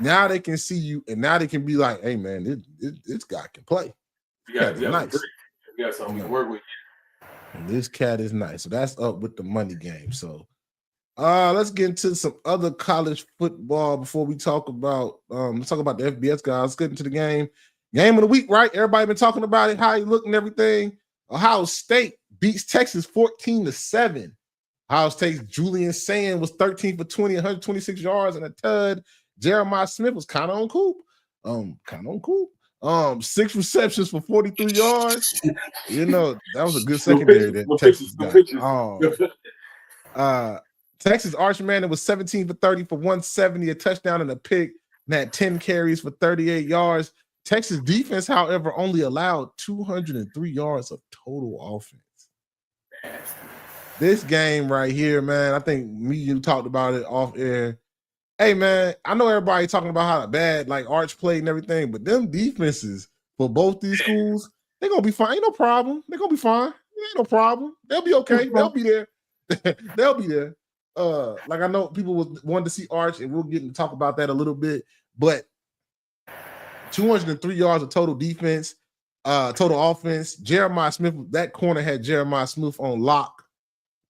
now they can see you, and now they can be like, "Hey, man, this guy can play. Nice. You got something to work with. This cat is nice." So that's up with the money game. So, let's get into some other college football before we talk about. Let's talk about the FBS guys. Let's get into the game. Game of the week, right? Everybody been talking about it. How he look and everything. Ohio State beats Texas 14-7. Ohio State's Julian Sand was 13 for 20, 126 yards and a tud. Jeremiah Smith was kind of on coop. 6 receptions for 43 yards. That was a good secondary that Texas got. Texas Archman was 17 for 30 for 170, a touchdown and a pick, and had 10 carries for 38 yards. Texas defense, however, only allowed 203 yards of total offense. This game right here, man, I think you talked about it off air. Hey, man, I know everybody talking about how bad Arch played and everything, but them defenses for both these schools, they're going to be fine. Ain't no problem. They're going to be fine. Ain't no problem. They'll be okay. They'll be there. They'll be there. I know people wanted to see Arch, and we'll get to talk about that a little bit, but 203 yards of total defense, total offense. Jeremiah Smith, that corner had Jeremiah Smith on lock.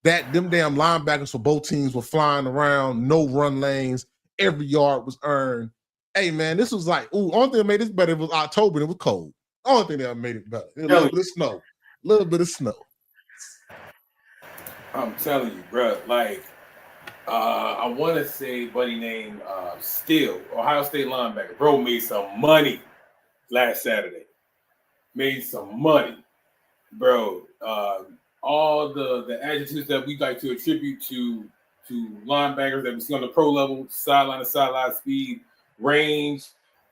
Them damn linebackers for both teams were flying around, no run lanes. Every yard was earned. Hey, man, this was only thing that made this better was October and it was cold. Only thing that made it better. A little bit of snow. I'm telling you, bro, I want to say buddy named Steele, Ohio State linebacker. Bro made some money last Saturday. Made some money, bro. All the adjectives that we like to attribute to linebackers that we see on the pro level: sideline to sideline speed, range,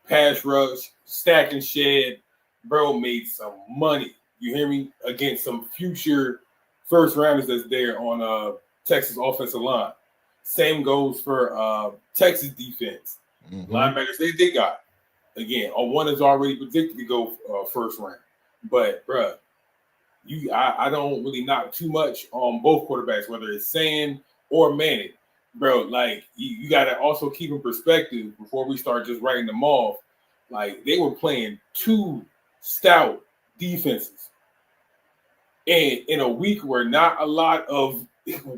pass rush, stack and shed. Bro made some money. You hear me? Against some future first rounders that's there on Texas offensive line. Same goes for Texas defense. Mm-hmm. Linebackers they got. Again, one is already predicted to go first round. But, bruh, I don't really knock too much on both quarterbacks, whether it's Sand or Manning. Bro, like, you got to also keep in perspective before we start just writing them off. Like, they were playing two stout defenses. And in a week where not a lot of,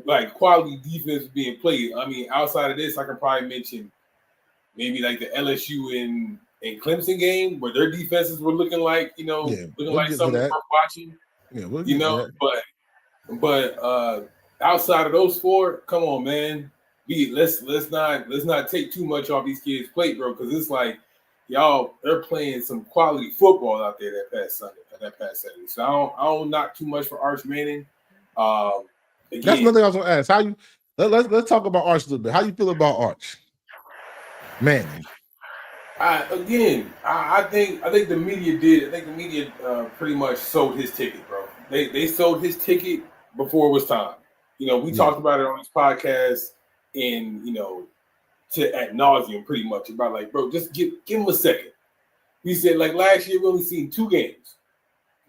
like, quality defense being played. I mean, outside of this, I can probably mention maybe, like, the LSU and Clemson game where their defenses were looking like, looking like something worth watching. Yeah, we'll but outside of those four, come on, man. Let's not take too much off these kids' plate, bro, because it's like they're playing some quality football out there that past Saturday. So I don't knock too much for Arch Manning. Again, that's another thing I was gonna ask. How you let's talk about Arch a little bit. How you feel about Arch Manning? I think the media did. I think the media pretty much sold his ticket, bro. They sold his ticket before it was time. We talked about it on this podcast, and to ad nauseum, pretty much about like, bro, just give him a second. We said like last year we only seen 2 games.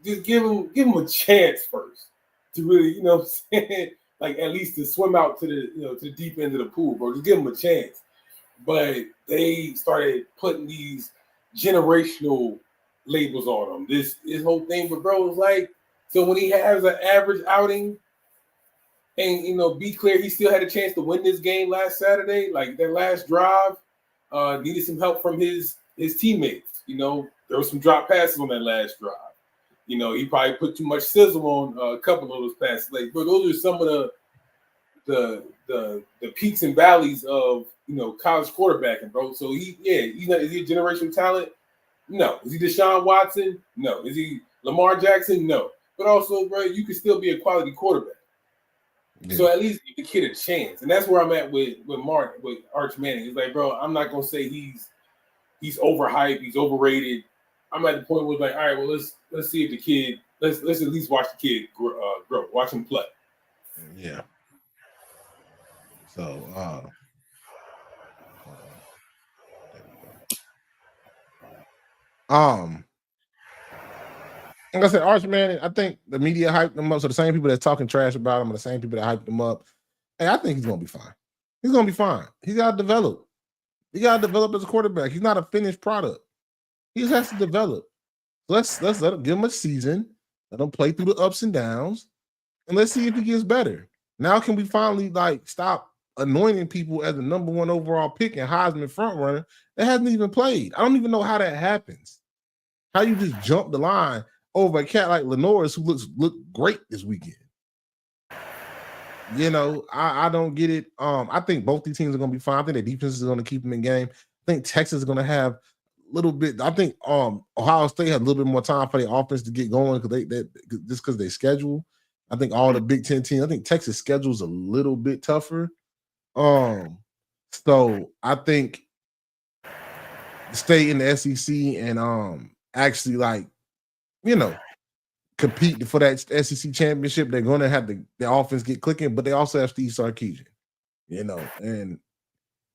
Just give him a chance first to really, like at least to swim out to the deep end of the pool, bro. Just give him a chance. But they started putting these generational labels on him. This whole thing, but bro, was like, so when he has an average outing, and be clear, he still had a chance to win this game last Saturday. Like their last drive, needed some help from his teammates. There was some drop passes on that last drive. He probably put too much sizzle on a couple of those passes. Like, but those are some of the peaks and valleys of college quarterbacking, bro. So is he a generational talent? No. Is he Deshaun Watson? No. Is he Lamar Jackson? No. But also, bro, you can still be a quality quarterback. Yeah. So at least give the kid a chance, and that's where I'm at with Arch Manning. It's like, bro, I'm not gonna say he's overhyped, he's overrated. I'm at the point where like, all right, well, let's see if the kid let's at least watch the kid grow, watch him play. Yeah. So, like I said, Arch Manning, I think the media hyped him up. So the same people that's talking trash about him are the same people that hyped him up. Hey, I think he's gonna be fine. He's gonna be fine. He gotta develop. He gotta develop as a quarterback. He's not a finished product. He just has to develop. Let's let him give him a season. Let him play through the ups and downs, and let's see if he gets better. Now, can we finally stop anointing people as the number 1 overall pick and Heisman front runner that hasn't even played? I don't even know how that happens. How you just jump the line over a cat like Lenore's who looked great this weekend. I don't get it. I think both these teams are going to be fine. I think their defense is going to keep them in game. I think Texas is going to have a little bit. I think Ohio State had a little bit more time for their offense to get going because they schedule. I think all the Big Ten teams. I think Texas schedule is a little bit tougher. So I think stay in the SEC and actually compete for that SEC championship. They're going to have the offense get clicking, but they also have Steve Sarkisian, and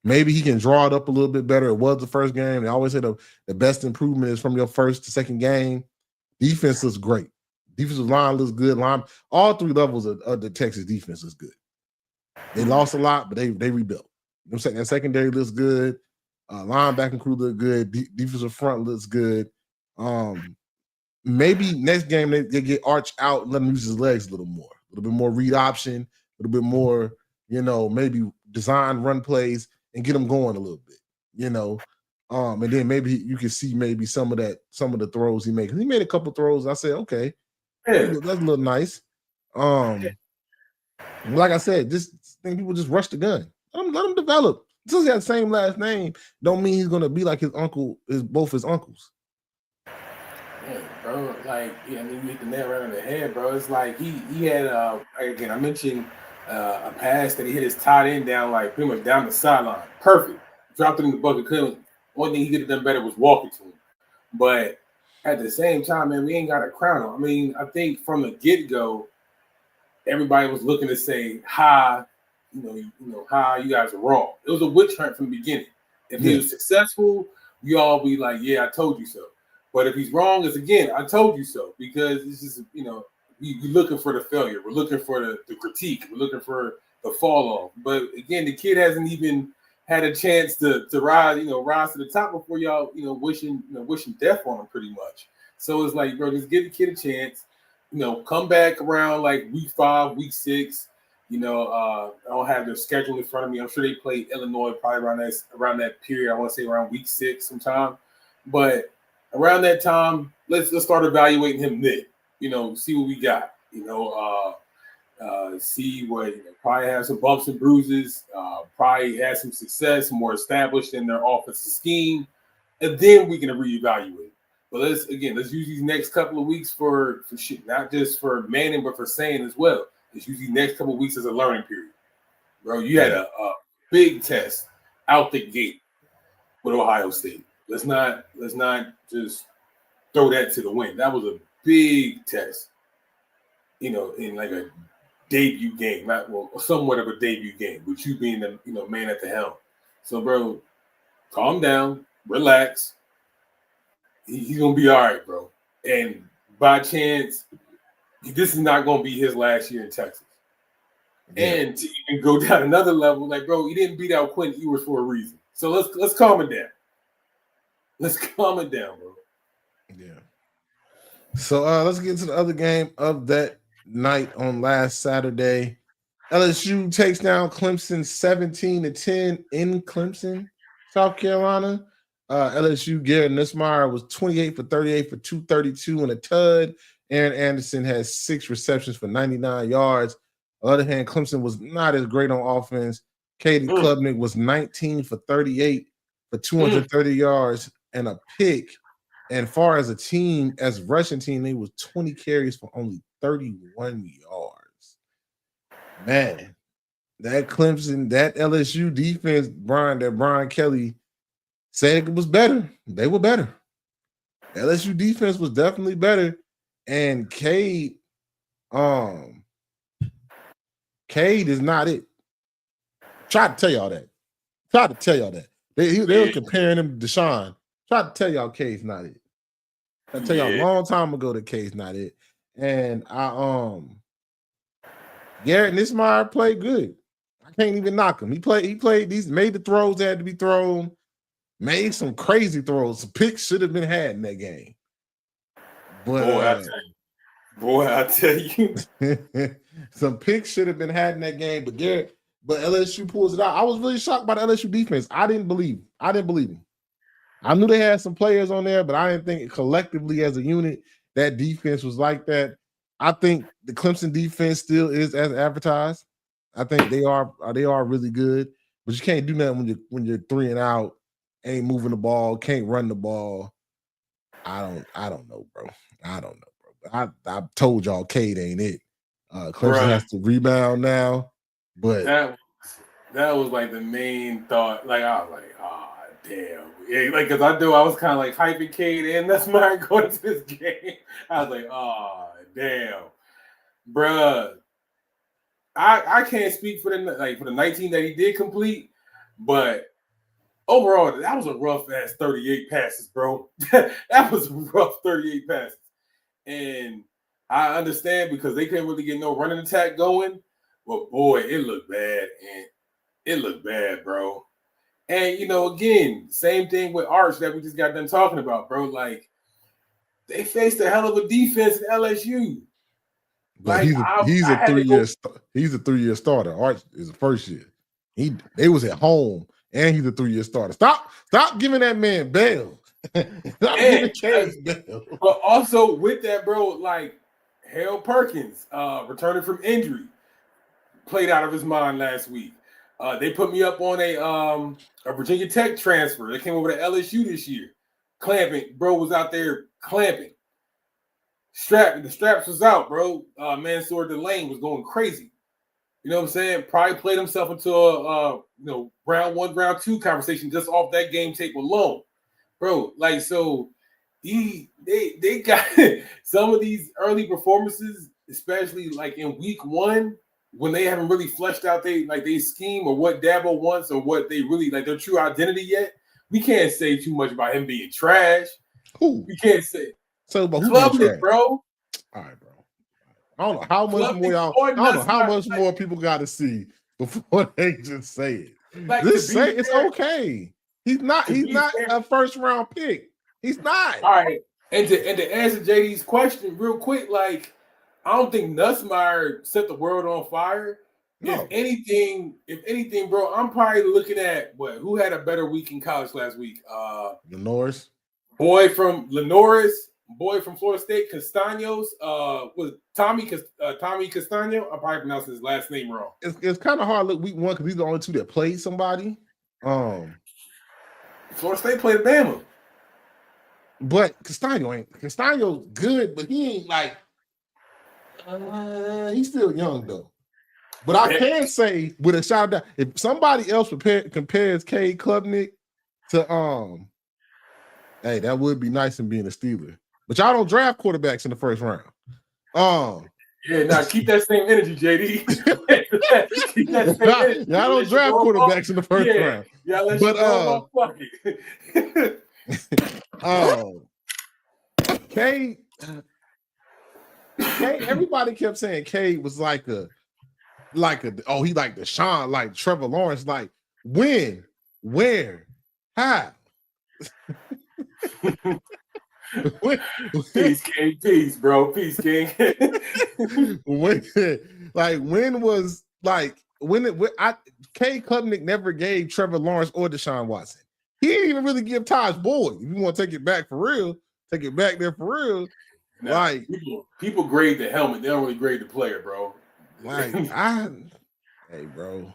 maybe he can draw it up a little bit better. It was the first game. They always say the best improvement is from your first to second game. Defense looks great. Defensive line looks good. All 3 levels of the Texas defense is good. They lost a lot, but they rebuilt. I'm saying that secondary looks good. Linebacking crew look good. Defensive front looks good. Maybe next game they get Arch out and let him use his legs a little bit more read option, a little bit more, maybe design run plays and get him going a little bit, and then maybe you can see maybe some of the throws he made. He made a couple throws. I said, okay, that's a little nice. Like I said, just think people just rush the gun. Let him develop. Since he has the same last name, don't mean he's gonna be like his uncle. Is both his uncles. Yeah, bro. Like, yeah, I mean, you hit the nail right on the head, bro. It's like he had again. I mentioned a pass that he hit his tight end down, like pretty much down the sideline. Perfect. Dropped it in the bucket. One thing he could have done better was walking to him. But at the same time, man, we ain't got a crown him. I mean, I think from the get-go, everybody was looking to say, "Hi, you guys are wrong." It was a witch hunt from the beginning. If he was successful, we all be like, "Yeah, I told you so." But if he's wrong, it's again, "I told you so," because it's just we're looking for the failure, we're looking for the critique, we're looking for the fall off. But again, the kid hasn't even had a chance to rise to the top before y'all wishing death on him pretty much. So it's like, bro, just give the kid a chance. Come back around like week 5, week 6. I don't have their schedule in front of me. I'm sure they played Illinois probably around that period. I want to say around week 6 sometime. But around that time, let's start evaluating him then. See what we got. See what probably have some bumps and bruises. Probably has some success, more established in their offensive scheme, and then we can reevaluate. But let's use these next couple of weeks for shit, not just for Manning, but for Sane as well. Let's use these next couple of weeks as a learning period, bro. You had a big test out the gate with Ohio State. Let's not just throw that to the wind. That was a big test, in like a debut game, somewhat of a debut game, with you being the man at the helm. So, bro, calm down, relax. He's gonna be all right, bro. And by chance, this is not gonna be his last year in Texas. Yeah. And to even go down another level, like, bro, he didn't beat out Quentin Ewers for a reason. So let's calm it down. Let's calm it down, bro. Yeah. So let's get to the other game of that night on last Saturday. LSU takes down Clemson 17-10 in Clemson, South Carolina. LSU Garrett Nussmeier was 28 for 38 for 232 and a tud. Aaron Anderson has 6 receptions for 99 yards. On the other hand, Clemson was not as great on offense. Katie Klubnik was 19 for 38 for 230 yards and a pick. And far as a team, as rushing team, they was 20 carries for only 31 yards. Man, that Clemson, that LSU defense, Brian Kelly said it was better. They were better. LSU defense was definitely better. And Cade is not it. Tried to tell y'all that. They were comparing him to Deshaun. Tried to tell y'all Cade's not it. I tell y'all a long time ago that Cade's not it. And Garrett Nussmeier played good. I can't even knock him. He played these, made the throws that had to be thrown, made some crazy throws. Some picks should have been had in that game. But I tell you. Some picks should have been had in that game, but LSU pulls it out. I was really shocked by the LSU defense. I didn't believe him. I knew they had some players on there, but I didn't think collectively as a unit that defense was like that. I think the Clemson defense still is as advertised. I think they are really good, but you can't do nothing when you're 3 and out, ain't moving the ball, can't run the ball. I don't know, bro. I told y'all Cade ain't it. Clemson has to rebound now, but that was like the main thought. Like, I was like, damn. Yeah, like, because I was kind of like hyping Cade and that's my going to this game. I was like, damn. Bruh. I can't speak for the 19 that he did complete, but overall, that was a rough ass 38 passes, bro. That was rough 38 passes. And I understand because they couldn't really get no running attack going. But boy, it looked bad. And it looked bad, bro. And again, same thing with Arch that we just got done talking about, bro. Like, they faced a hell of a defense in LSU. But he's a 3-year starter. Arch is a first year. They was at home, and he's a 3-year starter. Stop giving that man bail. But also with that, bro, like Harold Perkins, returning from injury, played out of his mind last week. They put me up on a Virginia Tech transfer. They came over to LSU this year. Clamping, bro, was out there clamping. The straps was out, bro. Mansour Delane was going crazy. You know what I'm saying? Probably played himself into a round 1, round 2 conversation just off that game tape alone, bro. Like, so they got some of these early performances, especially like in week 1, when they haven't really fleshed out they scheme or what Dabo wants or what they really like their true identity yet. We can't say too much about him being trash. Who? We can't say. So, but who Club being it, trash? bro. All right, bro. I don't know how much more y'all. I don't know how much more people got to see before they just say it. Like, just say fair, it's okay. He's not. He's not a first round pick. He's not. All right. And to answer JD's question real quick, like, I don't think Nussmeier set the world on fire. No. If anything, bro, I'm probably looking at who had a better week in college last week? Lenoris. Boy from Florida State, Castaños. Was Tommy Castaño? I'm probably pronouncing his last name wrong. It's kind of hard to look week 1 because he's the only 2 that played somebody. Florida State played Bama. But Castaño's good, but he ain't like he's still young though. But I can say with a shout out, if somebody else compares Cade Klubnik to hey, that would be nice in being a Steeler. But y'all don't draft quarterbacks in the first round. Yeah, now keep that same energy, JD. Keep that same energy. Y'all don't draft quarterbacks in the first round. Yeah, let's fuck it. Cade, everybody kept saying Cade was like he like Deshaun, like Trevor Lawrence, like when, where, how? Peace, King. Peace, bro. Peace, King. when Cade Klubnik never gave Trevor Lawrence or Deshaun Watson. He didn't even really give Taj Boyd. If you want to take it back for real, take it back there for real. Now, like people grade the helmet, they don't really grade the player, bro. Like hey, bro,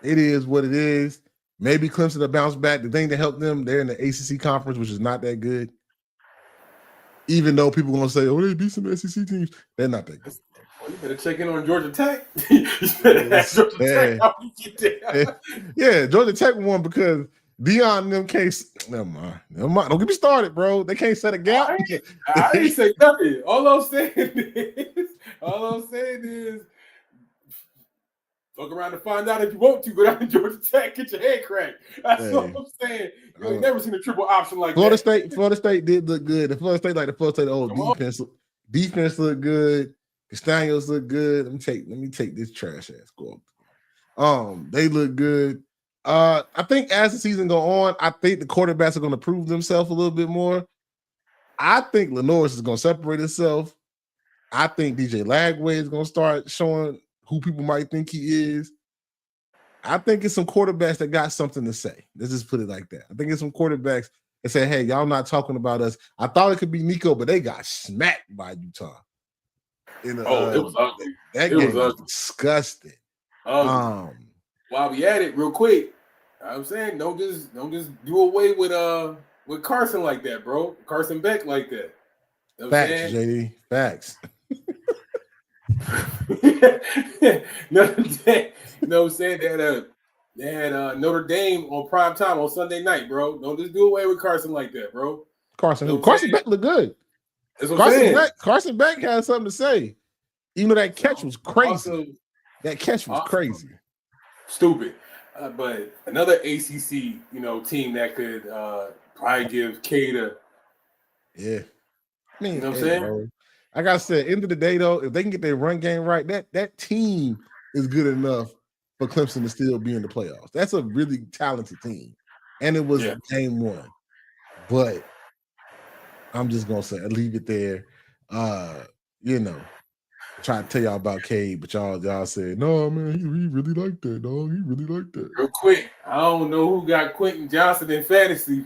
it is what it is. Maybe Clemson will bounce back. The thing that helped them, they're in the ACC conference, which is not that good. Even though people are gonna say, "Oh, they beat some SEC teams," they're not that good. Well, you better check in on Georgia Tech. You better ask Georgia Tech how you get there. Yeah, Georgia Tech won because Dion and them can't. Never mind. Don't get me started, bro. They can't set a gap. I ain't say nothing. All I'm saying is, fuck around and find out if you want to, but I'm in Georgia Tech, get your head cracked. That's what I'm saying. You ain't never seen a triple option like Florida that. Florida State did look good. The Florida State, like the Florida State, defense looked good. Castaños look good. Let me take this trash ass go. They look good. I think as the season go on, I think the quarterbacks are going to prove themselves a little bit more. I think Lenoris is going to separate himself. I think DJ Lagway is going to start showing who people might think he is. I think it's some quarterbacks that got something to say. Let's just put it like that. I think it's some quarterbacks that say, hey, y'all not talking about us. I thought it could be Nico, but they got smacked by Utah. It was ugly. That game was disgusting. While we at it, real quick, I'm saying don't just do away with Carson like that, bro. Carson Beck like that. You know Facts, JD. Facts. No, you know what I'm saying? They had Notre Dame on prime time on Sunday night, bro. Don't just do away with Carson like that, bro. Carson Beck looked good. Carson Beck had something to say. Even though that catch was crazy. Crazy. Stupid. But another ACC, team that could probably give Cade a. Yeah. I mean, you know what I'm saying? Bro. Like I said, end of the day, though, if they can get their run game right, that team is good enough for Clemson to still be in the playoffs. That's a really talented team. And it was game 1. But I'm just going to say, leave it there. Try to tell y'all about Cade, but y'all said, no, man, he really liked that, dog. He really liked that. Real quick, I don't know who got Quentin Johnson in fantasy,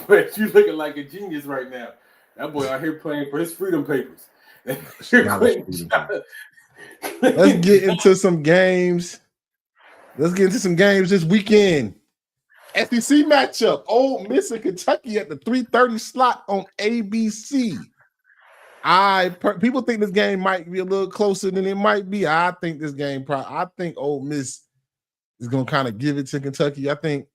but you looking like a genius right now. That boy out here playing for his freedom papers. Let's get into some games. Let's get into some games this weekend. SEC matchup: Ole Miss and Kentucky at the 3:30 slot on ABC. People think this game might be a little closer than it might be. I think this game I think Ole Miss is going to kind of give it to Kentucky. I think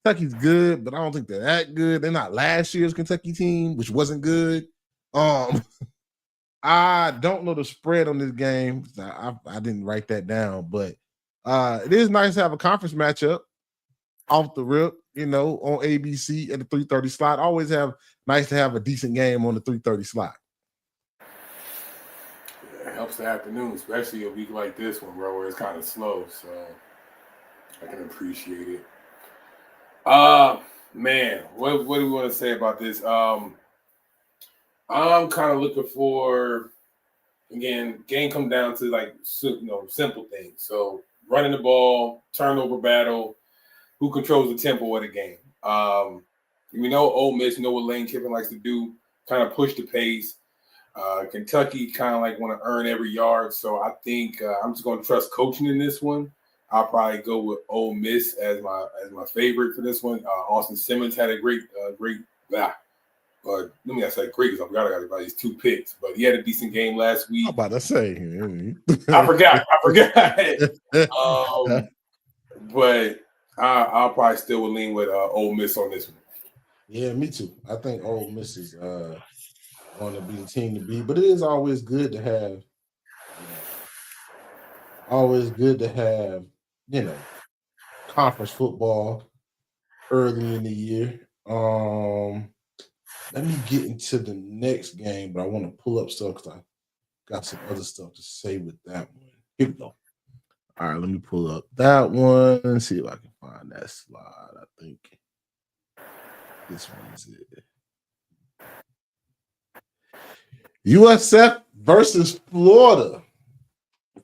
Kentucky's good, but I don't think they're that good. They're not last year's Kentucky team, which wasn't good. I don't know the spread on this game. I didn't write that down, but it is nice to have a conference matchup off the rip, on ABC at the 3:30 slot. Always nice to have a decent game on the 3:30 slot. Yeah, it helps the afternoon, especially a week like this one, bro, where it's kind of slow. So I can appreciate it. Man, what do we want to say about this? I'm kind of looking for, again, game come down to like simple things. So running the ball, turnover battle, who controls the tempo of the game. We know Ole Miss, what Lane Kiffin likes to do, kind of push the pace. Kentucky kind of like want to earn every yard. So I think I'm just going to trust coaching in this one. I'll probably go with Ole Miss as my favorite for this one. Austin Simmons had a great. Let me not say great because I forgot about his 2 picks, but he had a decent game last week. I'm about to say, I forgot. But I'll probably still would lean with Ole Miss on this one. Yeah, me too. I think Ole Miss is going to be the team to be, but it is always good to have. Conference football early in the year. Let me get into the next game, but I want to pull up stuff because I got some other stuff to say with that one. Here we go. All right, let me pull up that one and see if I can find that slide. I think this one is it. USF versus Florida.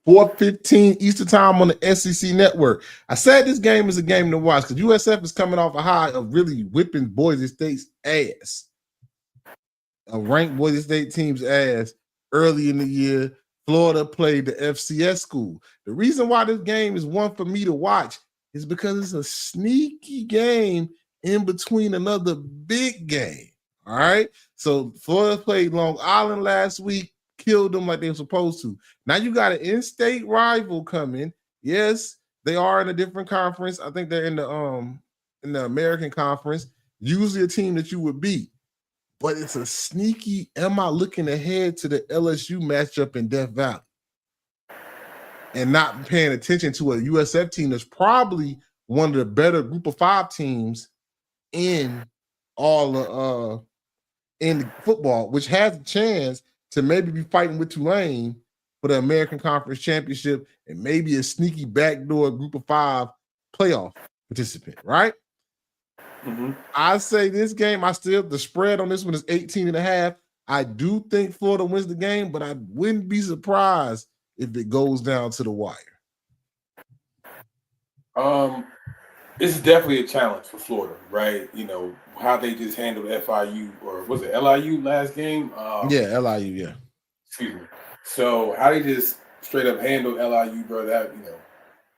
4:15 Eastern time on the SEC network. I said this game is a game to watch because USF is coming off a high of really whipping Boise State's ass. A ranked Boise State team's ass early in the year. Florida played the FCS school. The reason why this game is one for me to watch is because it's a sneaky game in between another big game. All right. So Florida played Long Island last week, killed them like they were supposed to. Now you got an in-state rival coming. Yes, they are in a different conference. I think they're in the American Conference. Usually a team that you would beat. But it's a sneaky, am I looking ahead to the LSU matchup in Death Valley and not paying attention to a USF team that's probably one of the better group of 5 teams in in football, which has a chance to maybe be fighting with Tulane for the American Conference Championship and maybe a sneaky backdoor group of 5 playoff participant, right? Mm-hmm. I say this game, the spread on this one is 18.5. I do think Florida wins the game, but I wouldn't be surprised if it goes down to the wire. This is definitely a challenge for Florida, right? How they just handled FIU, or was it LIU last game? Yeah, LIU, yeah. Excuse me. So how they just straight up handled LIU, bro, that,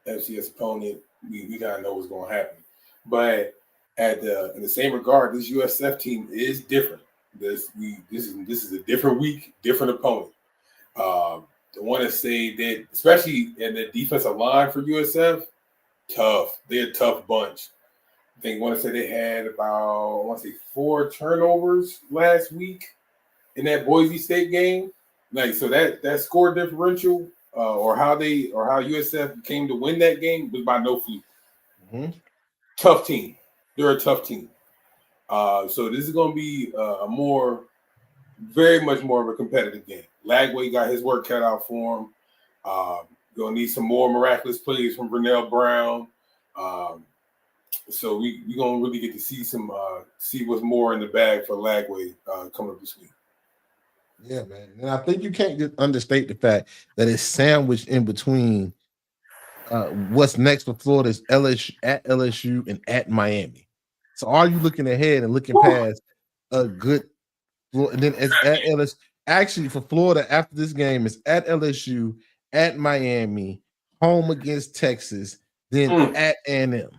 FCS opponent, we gotta know what's going to happen. But in the same regard, this USF team is different. This is a different week, different opponent. I want to say that, especially in the defensive line for USF, tough. They're a tough bunch. I want to say they had about 4 turnovers last week in that Boise State game. So that score differential, or how USF came to win that game was by no fluke. Mm-hmm. Tough team. They're a tough team. So this is going to be very much more of a competitive game. Lagway got his work cut out for him. Going to need some more miraculous plays from Vernell Brown. So we're going to really get to see what's more in the bag for Lagway coming up this week. Yeah, man. And I think you can't just understate the fact that it's sandwiched in between what's next for Florida is LSU and at Miami. So are you looking ahead and looking past a good – and then it's at LSU. Actually, for Florida, after this game, it's at LSU, at Miami, home against Texas, then at A&M.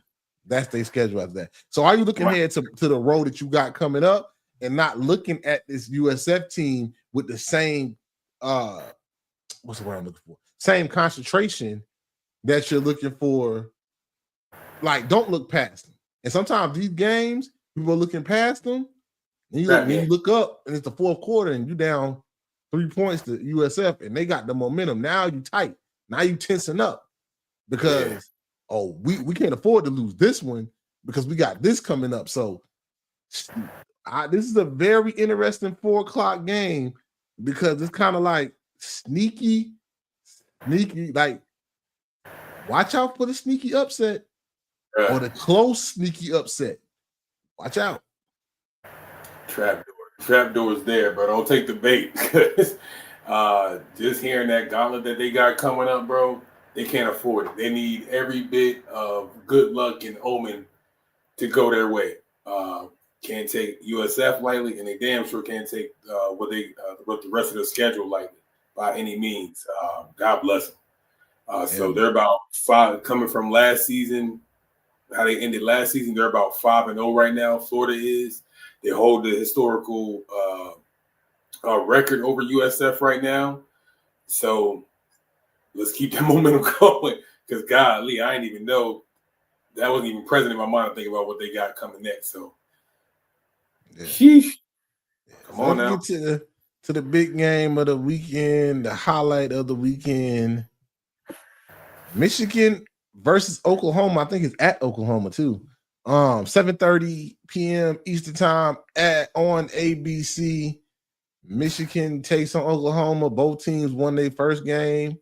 That's their schedule after that. So are you looking ahead to the road that you got coming up and not looking at this USF team with the same what's the word I'm looking for? Same concentration that you're looking for. Like, don't look past them. And sometimes these games, people are looking past them. And you look up and it's the fourth quarter and you down 3 points to USF and they got the momentum. Now you tight. Now you tensing up because we can't afford to lose this one because we got this coming up. So this is a very interesting 4:00 game because it's kind of like sneaky. Like, watch out for the sneaky upset or the close sneaky upset. Watch out. Trapdoor's there, but don't take the bait. Just hearing that gauntlet that they got coming up, bro, they can't afford it. They need every bit of good luck and omen to go their way. Can't take USF lightly, and they damn sure can't take what the rest of the schedule lightly by any means. God bless them. So they're about 5 coming from last season. How they ended last season, they're about 5-0 right now. Florida is. They hold the historical record over USF right now. So let's keep that momentum going. Because golly, I didn't even know that wasn't even present in my mind to think about what they got coming next. So, sheesh. Come on now. Get to the big game of the weekend, the highlight of the weekend. Michigan versus Oklahoma. I think it's at Oklahoma too. 7:30 p.m. Eastern time on ABC. Michigan takes on Oklahoma. Both teams won their first game.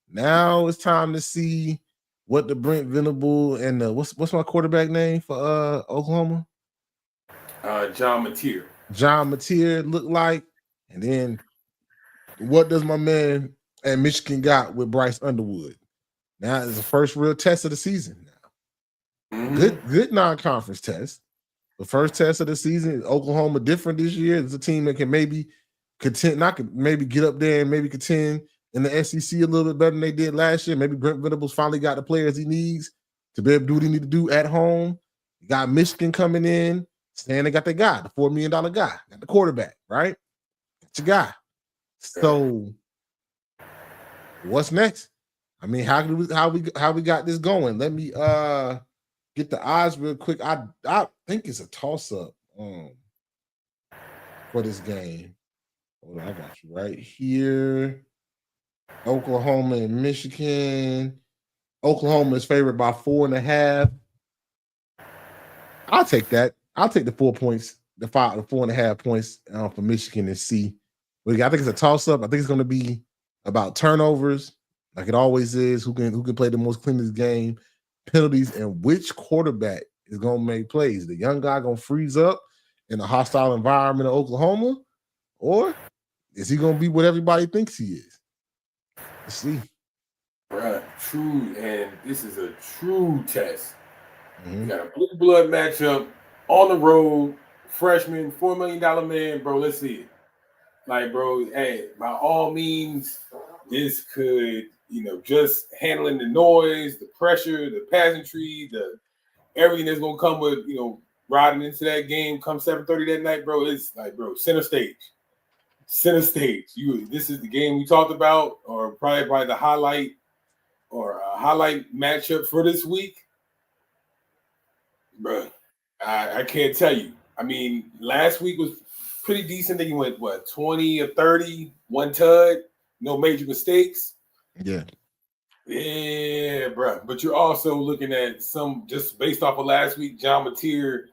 Now it's time to see what the Brent Venable and what's my quarterback name for Oklahoma? John Mateer. John Mateer look like, and then what does my man at Michigan got with Bryce Underwood? Now it's the first real test of the season. Good non-conference test. The first test of the season. Oklahoma different this year. It's a team that can maybe contend, maybe get up there and maybe contend in the SEC a little bit better than they did last year. Maybe Brent Venables finally got the players he needs to be able to do what he need to do at home. You got Michigan coming in, saying they got their guy, the $4 million guy, got the quarterback, right? It's your guy. So what's next? I mean, how we got this going? Let me get the odds real quick. I think it's a toss-up for this game. Hold on, I got you right here. Oklahoma and Michigan. Oklahoma is favored by 4.5. I'll take that. I'll take the 4 points, the 4.5 points for Michigan and see. But I think it's a toss-up. I think it's going to be about turnovers, like it always is. Who can play the most cleanest game? Penalties, and which quarterback is going to make plays. The young guy going to freeze up in a hostile environment of Oklahoma, or is he going to be what everybody thinks he is? Let's see. Right, true, and this is a true test. You got a blue blood matchup on the road, freshman, $4 million man, bro. Let's see it. Like, bro, hey, by all means, this could, just handling the noise, the pressure, the pageantry, the everything that's gonna come with, riding into that game come 7:30 that night, bro. It's like, bro, center stage. This is the game we talked about, or probably the highlight or a highlight matchup for this week, bro. I can't tell you. I mean, last week was pretty decent. Then you went 20 or 30, one tud, no major mistakes. Yeah, bro. But you're also looking at some, just based off of last week, John Mateer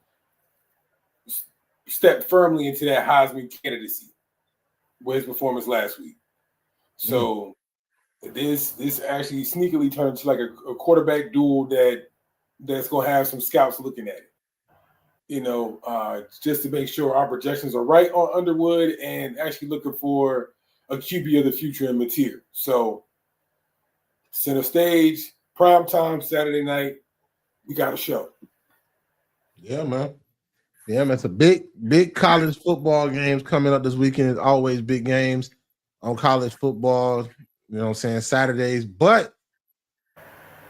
stepped firmly into that Heisman candidacy with his performance last week. So this actually sneakily turned to like a quarterback duel that's going to have some scouts looking at it. Just to make sure our projections are right on Underwood and actually looking for a QB of the future in Mateer. So center stage, prime time, Saturday night, we got a show. Yeah, man. It's a big college football games coming up this weekend. It's always big games on college football, Saturdays. But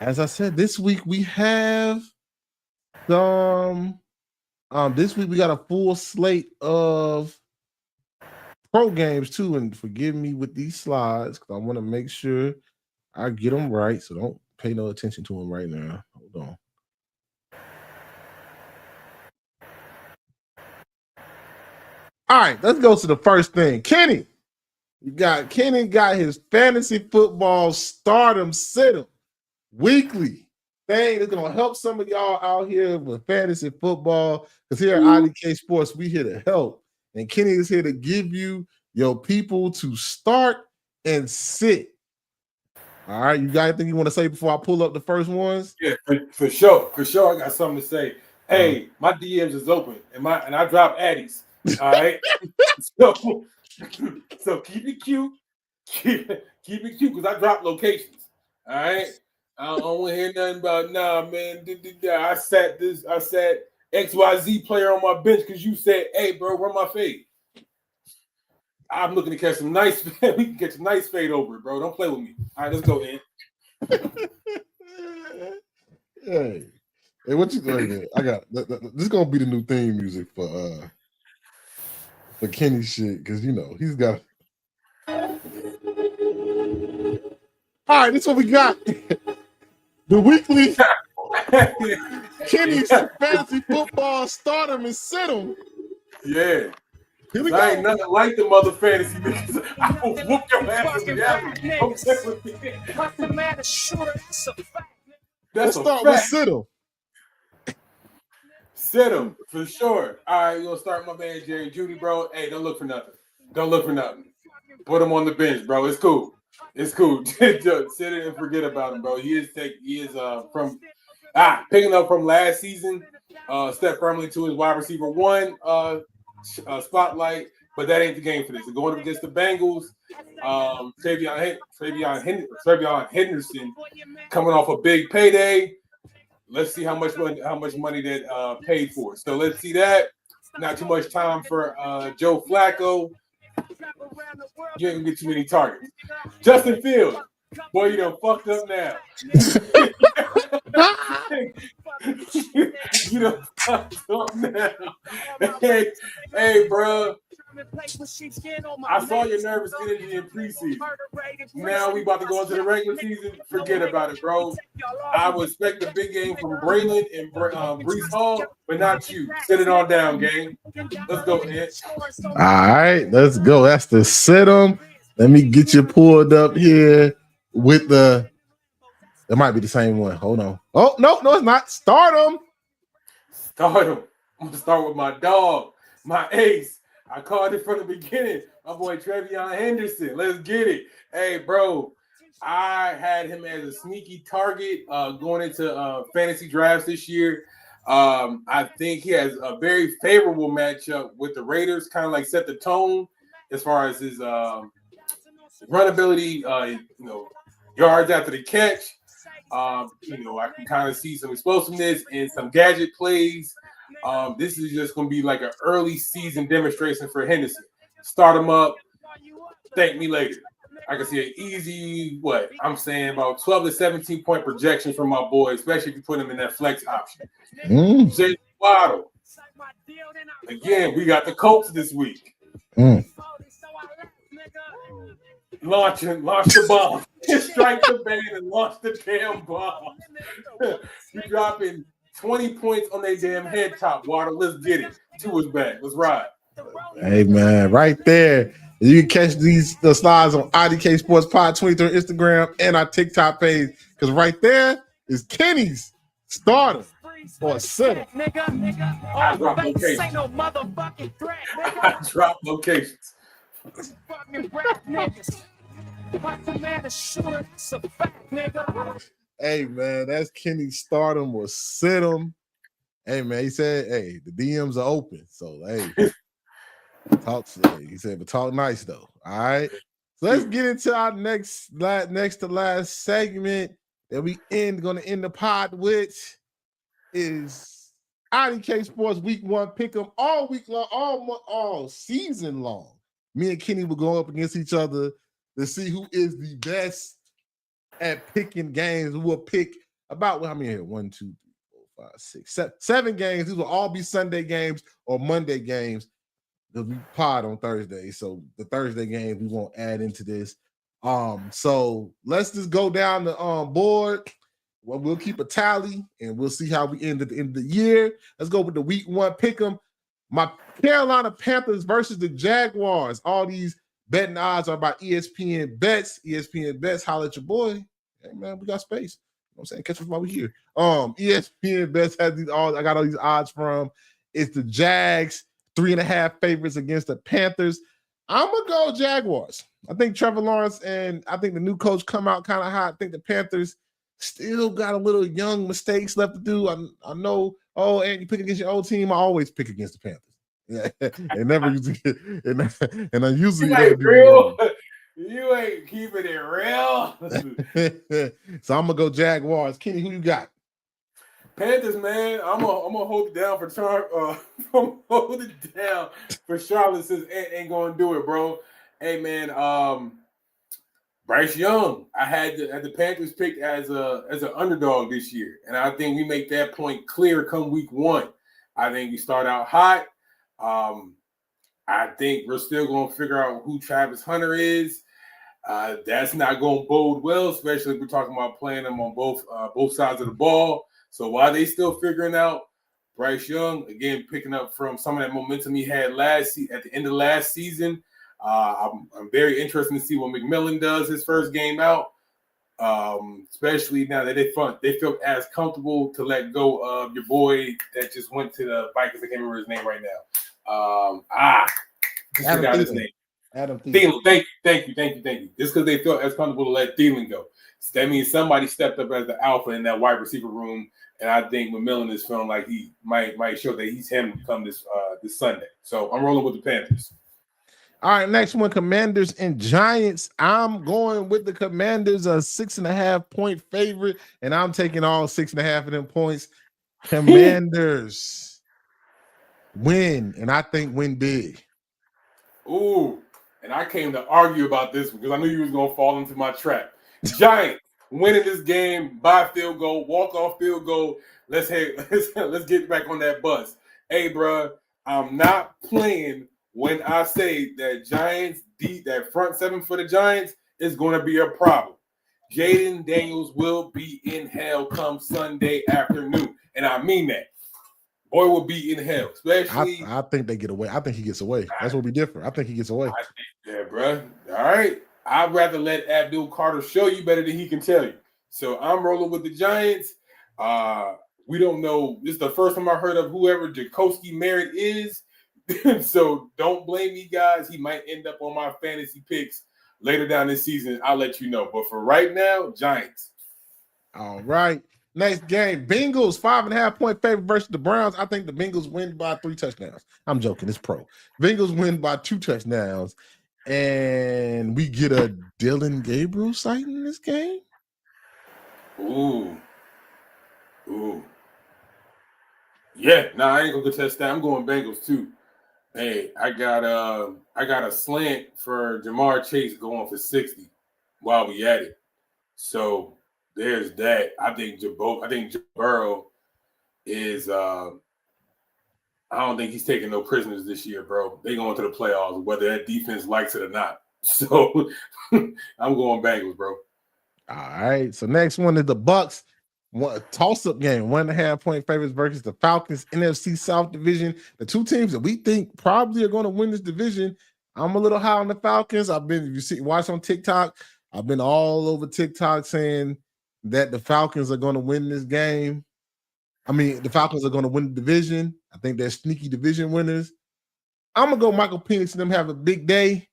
As I said, this week we have some. This week we got a full slate of pro games too, and forgive me with these slides because I want to make sure I get them right. So don't pay no attention to them right now. Hold on. All right, let's go to the first thing. Kenny got his fantasy football stardom sit-em weekly thing that's gonna help some of y'all out here with fantasy football. Because here at IDK Sports, we here to help. And Kenny is here to give you your people to start and sit. All right, you got anything you want to say before I pull up the first ones? Yeah, for sure. For sure, I got something to say. Hey, my DMs is open, and I drop addies. All right. so keep it cute. Keep it cute because I drop locations. All right. I don't want to hear nothing about man. I sat XYZ player on my bench because you said, hey, bro, run my fade. I'm looking to catch some nice we can catch a nice fade over it, bro. Don't play with me. All right, let's go in. Hey, what you doing? I got this is gonna be the new theme music for Kenny shit, because you know he's got. All right, this is what we got. The weekly Kenny's fantasy football stardom and sit-em. Yeah. Here we I go. ain't nothing like the mother fantasy niggas. I will whoop your ass in reality. Let's start with sit-em. Sit-em, for sure. All right, we're going to start my man Jerry Judy, bro. Hey, don't look for nothing. Don't look for nothing. Put him on the bench, bro. It's cool. It's cool. Sit it and forget about him, bro. He is from picking up from last season, step firmly to his wide receiver one spotlight, but that ain't the game for this. They're going up against the Bengals. Travion Henderson coming off a big payday. Let's see how much money that paid for. So let's see that. Not too much time for Joe Flacco. You ain't gonna get too many targets. Justin Fields, boy, you done fucked up now. You done fucked up now. Hey, bro. I saw your nervous energy in preseason. Now we about to go into the regular season. Forget about it, bro. I would expect a big game from Braylon and Breece Hall, but not you. Sit it on down, gang. Let's go, Ed. All right, let's go. That's the sit-em. Let me get you pulled up here with the. It might be the same one. Hold on. Oh, no, it's not. Start him. I'm going to start with my dog, my ace. I called it from the beginning. My boy Travion Henderson. Let's get it. Hey, bro, I had him as a sneaky target going into fantasy drafts this year. I think he has a very favorable matchup with the Raiders, kind of like set the tone as far as his run ability, yards after the catch. I can kind of see some explosiveness and some gadget plays. This is just going to be like an early season demonstration for Henderson. Start him up. Thank me later. I can see an easy, about 12 to 17 point projection from my boy, especially if you put him in that flex option. Jalen Carter. Again, we got the Colts this week. Launch the bomb. Strike the band and launch the damn bomb. You're dropping 20 points on their damn head top, Water. Let's get it. Two is back. Let's ride. Hey, man, right there. You can catch the slides on IDK Sports Pod 23 on Instagram and our TikTok page, because right there is Kenny's starter or sitter. I drop locations. Hey, man, that's Kenny's stardom or sit him. Hey, man, he said, hey, the DMs are open. So, hey, he said, but talk nice, though. All right. So let's get into our next to last segment that we going to end the pod with is IDK Sports Week 1 pick 'em all week long, all season long. Me and Kenny will go up against each other to see who is the best at picking games, who will pick about how many here? 1, 2, 3, 4, 5, 6, 7 games. These will all be Sunday games or Monday games because we pod on Thursday. So the Thursday games we won't add into this. So let's just go down the board. Well, we'll keep a tally and we'll see how we end at the end of the year. Let's go with the week 1 pick'em. My Carolina Panthers versus the Jaguars. All these betting odds are by ESPN Bets. ESPN Bets, holla at your boy. Hey man, we got space. You know what I'm saying? Catch us while we're here. ESPN Bets has these all. I got all these odds from. It's the Jags, 3.5 favorites against the Panthers. I'm gonna go Jaguars. I think Trevor Lawrence and I think the new coach come out kind of hot. I think the Panthers still got a little young mistakes left to do. I know. Oh, and you pick against your old team. I always pick against the Panthers. Yeah, and never usually, and I usually never do real. You ain't keeping it real. So I'm gonna go Jaguars. Kenny, who you got? Panthers, man. I'm gonna hold it down for I'm hold it down for Charlotte. Says ain't gonna do it, bro. Hey, man. Bryce Young, I had the Panthers picked as an underdog this year, and I think we make that point clear come week 1. I think we start out hot. I think we're still going to figure out who Travis Hunter is. That's not going to bode well, especially if we're talking about playing them on both sides of the ball. So while they still figuring out, Bryce Young, again, picking up from some of that momentum he had at the end of last season. I'm very interested to see what McMillan does his first game out, especially now that they feel as comfortable to let go of your boy that just went to the Vikings. I can't remember his name right now. Just forgot his name. Adam Thielen. Thank you. Just because they felt as comfortable to let Thielen go. So that means somebody stepped up as the alpha in that wide receiver room, and I think McMillan is feeling like he might show that he's him come this Sunday. So I'm rolling with the Panthers. All right, next one, Commanders and Giants. I'm going with the Commanders, a 6.5 point favorite, and I'm taking all 6.5 of them points. Commanders win, and I think win big. Ooh, and I came to argue about this because I knew you was going to fall into my trap. Giants winning this game by field goal, walk-off field goal. Let's get back on that bus. Hey, bro, I'm not playing when I say that that front seven for the Giants is going to be a problem. Jaden Daniels will be in hell come Sunday afternoon, and I mean that. Boy will be in hell, especially. I think they get away. I think he gets away. That's what we differ. I think he gets away. Yeah, bro. All right. I'd rather let Abdul Carter show you better than he can tell you. So I'm rolling with the Giants. We don't know. This is the first time I heard of whoever Jacoby Merritt is. So don't blame me, guys. He might end up on my fantasy picks later down this season. I'll let you know. But for right now, Giants. All right. Next game, Bengals, 5.5 point favorite versus the Browns. I think the Bengals win by 3 touchdowns. I'm joking. It's pro. Bengals win by 2 touchdowns. And we get a Dylan Gabriel sighting in this game. Ooh. Yeah, I ain't gonna contest that. I'm going Bengals too. Hey, I got a slant for Jamar Chase going for 60 while we at it. So there's that. I think Joe Burrow is I don't think he's taking no prisoners this year, bro. They going to the playoffs, whether that defense likes it or not. So I'm going Bengals, bro. All right. So next one is the Bucks. Toss-up game, 1.5 point favorites versus the Falcons, NFC South division. The two teams that we think probably are going to win this division. I'm a little high on the Falcons. Watch on TikTok. I've been all over TikTok saying that the Falcons are going to win this game. I mean, the Falcons are going to win the division. I think they're sneaky division winners. I'm going to go Michael Penix and them have a big day.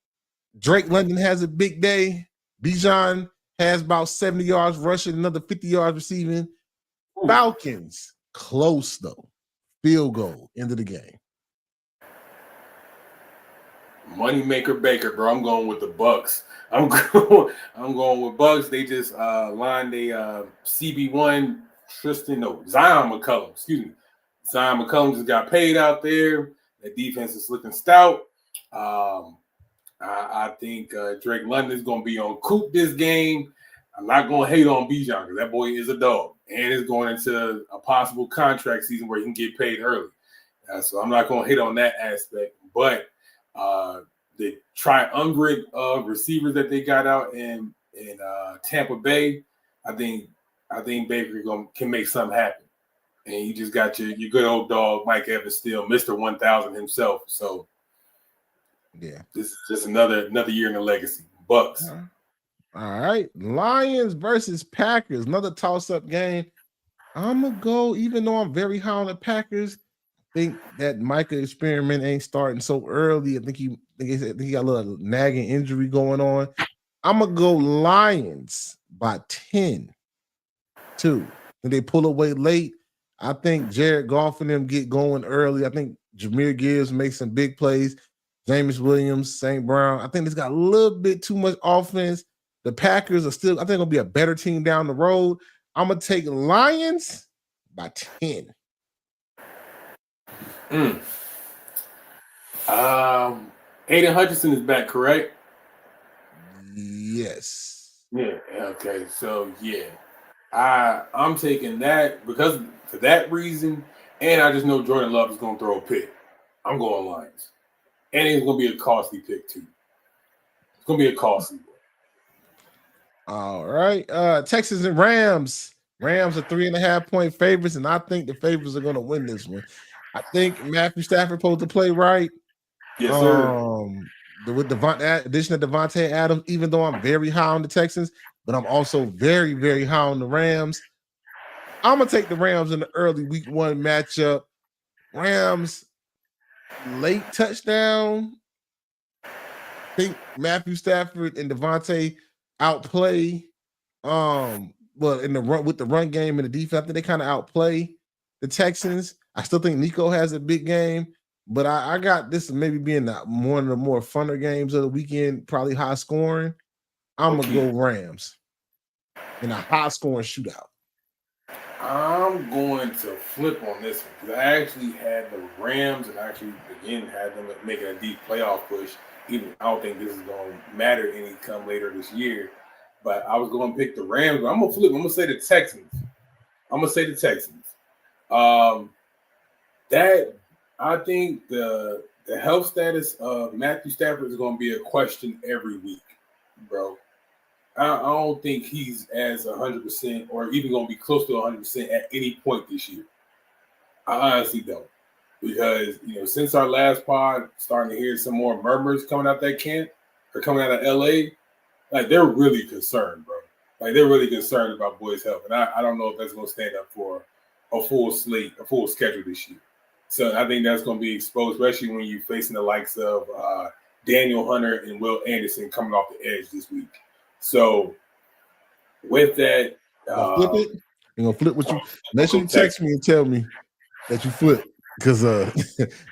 Drake London has a big day. Bijan has about 70 yards rushing, another 50 yards receiving. Falcons, close though. Field goal, end of the game. Moneymaker Baker, bro. I'm going with the Bucks. I'm going with Bucks. They just lined a CB1 Zion McCollum. Excuse me. Zion McCollum just got paid out there. That defense is looking stout. I think Drake London is going to be on Coop this game. I'm not going to hate on Bijan because that boy is a dog. and is going into a possible contract season where he can get paid early. So I'm not going to hit on that aspect. But the triumvirate of receivers that they got out in Tampa Bay, I think Baker can make something happen. And you just got your good old dog Mike Evans still, Mr. 1000 himself. So yeah, this is just another year in the legacy. Bucks. All right, Lions versus Packers, another toss-up game. I'm gonna go, even though I'm very high on the Packers. I think that Micah experiment ain't starting so early. I think he got a little nagging injury going on. I'm gonna go Lions by 10-2. And they pull away late. I think Jared Goff and them get going early. I think Jahmyr Gibbs makes some big plays. James Williams, St. Brown. I think it's got a little bit too much offense. The Packers are still, I think, gonna be a better team down the road. I'm gonna take Lions by 10. Aiden Hutchinson is back, correct? Yes. Yeah. Okay. So yeah, I'm taking that because for that reason, and I just know Jordan Love is going to throw a pick. I'm going Lions, and it's going to be a costly pick too. It's going to be a costly one. All right. Texans and Rams. Rams are 3.5-point favorites, and I think the favorites are going to win this one. I think Matthew Stafford supposed to play right. Yes, sir. With the addition of Devontae Adams, even though I'm very high on the Texans, but I'm also very, very high on the Rams. I'm gonna take the Rams in the early week 1 matchup. Rams late touchdown. I think Matthew Stafford and Devontae outplay. Well, in the run with the run game and the defense, I think they kind of outplay the Texans. I still think Nico has a big game, but I got this maybe being one of the more funner games of the weekend, probably high scoring. I'm gonna go Rams in a high scoring shootout. I'm going to flip on this one because I actually had the Rams and actually again had them making a deep playoff push. Even I don't think this is going to matter any come later this year, but I was going to pick the Rams. But I'm gonna flip. I'm gonna say the Texans. That I think the health status of Matthew Stafford is going to be a question every week, bro. I don't think he's as 100% or even going to be close to 100% at any point this year. I honestly don't. Because, since our last pod, starting to hear some more murmurs coming out that camp or coming out of LA, like they're really concerned, bro. Like they're really concerned about boys' health. And I don't know if that's going to stand up for a full slate, a full schedule this year. So I think that's going to be exposed, especially when you're facing the likes of Daniel Hunter and Will Anderson coming off the edge this week. So with that, flip it. You're gonna flip what you. Make sure you text me and tell me that you flip because I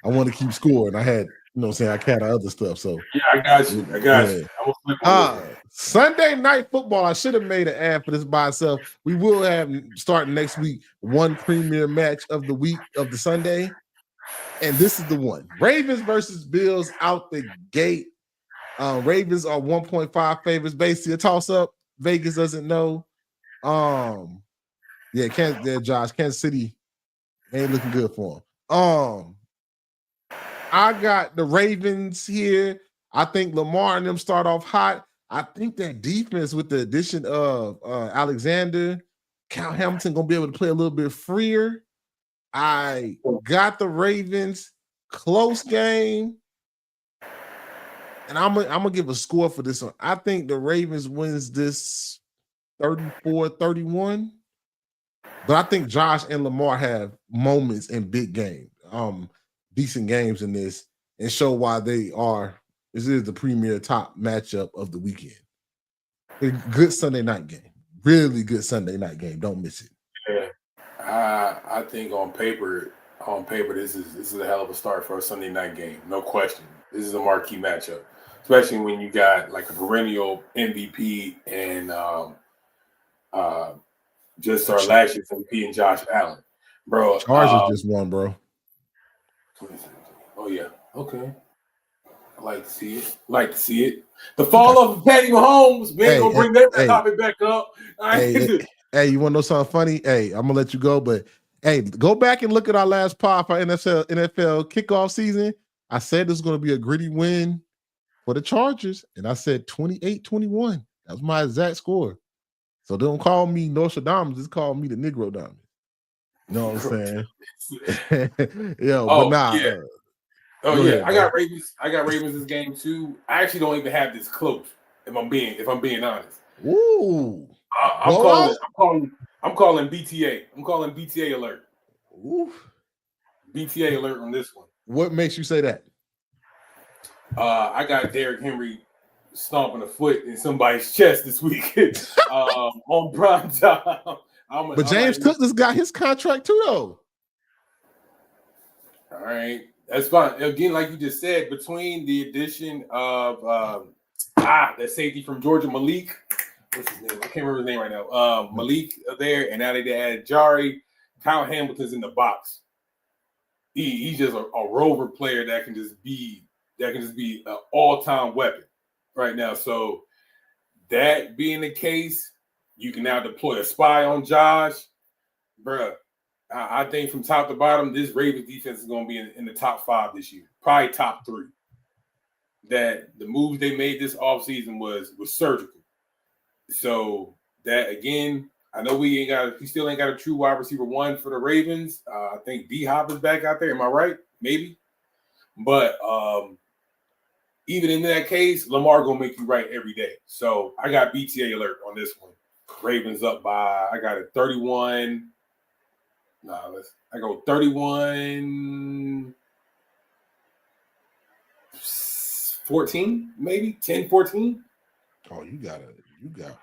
want to keep score. And I had, I had other stuff. So yeah, I got you. I got you. I will flip on Sunday night football. I should have made an ad for this by itself. We will have starting next week one premier match of the week of the Sunday, and this is the one: Ravens versus Bills out the gate. Ravens are 1.5 favorites, basically a toss-up. Vegas doesn't know. Kansas City ain't looking good for them. I got the Ravens here. I think Lamar and them start off hot. I think that defense with the addition of Alexander, Cal Hamilton gonna be able to play a little bit freer. I got the Ravens, close game. And I'm gonna give a score for this one. I think the Ravens wins this 34-31. But I think Josh and Lamar have moments in big games, decent games in this, and show why they are. This is the premier top matchup of the weekend. A good Sunday night game. Really good Sunday night game. Don't miss it. Yeah. I think on paper, this is a hell of a start for a Sunday night game. No question. This is a marquee matchup. Especially when you got like a perennial MVP and just our last year's MVP and Josh Allen, bro. Chargers just won, bro. Oh yeah, okay. I like to see it. The fall of Patty Mahomes. We ain't gonna bring that topic back up. Hey, Hey, you want to know something funny? Hey, I'm gonna let you go, but hey, go back and look at our last pod for NFL kickoff season. I said this is going to be a gritty win for the Chargers, and I said 28-21. That was my exact score. So don't call me Nostradamus, just call me the Negro Diamond. You know what I'm saying? Yo, but nah. Yeah. I got Ravens. I got Ravens this game too. I actually don't even have this close. If I'm being honest. Ooh. I'm calling BTA. I'm calling BTA alert. Ooh. BTA alert on this one. What makes you say that? I got Derrick Henry stomping a foot in somebody's chest this week on prime time. But James Cook just got his contract too, though. All right, that's fine. Again, like you just said, between the addition of that safety from Georgia, Malik. What's his name? I can't remember his name right now. Malik there, and now they added Jari. Kyle Hamilton's in the box. He's just a rover player that can just be an all-time weapon right now. So that being the case, you can now deploy a spy on Josh. Bruh, I think from top to bottom, this Ravens defense is going to be in the top 5 this year, probably top 3. That the moves they made this offseason was surgical. So that, again, I know we still ain't got a true wide receiver 1 for the Ravens. I think D-Hop is back out there. Am I right? Maybe. But even in that case, Lamar going to make you right every day. So I got BTA alert on this one. Ravens up by, I got it 31. I go 31 14, maybe 10-14. Oh, you got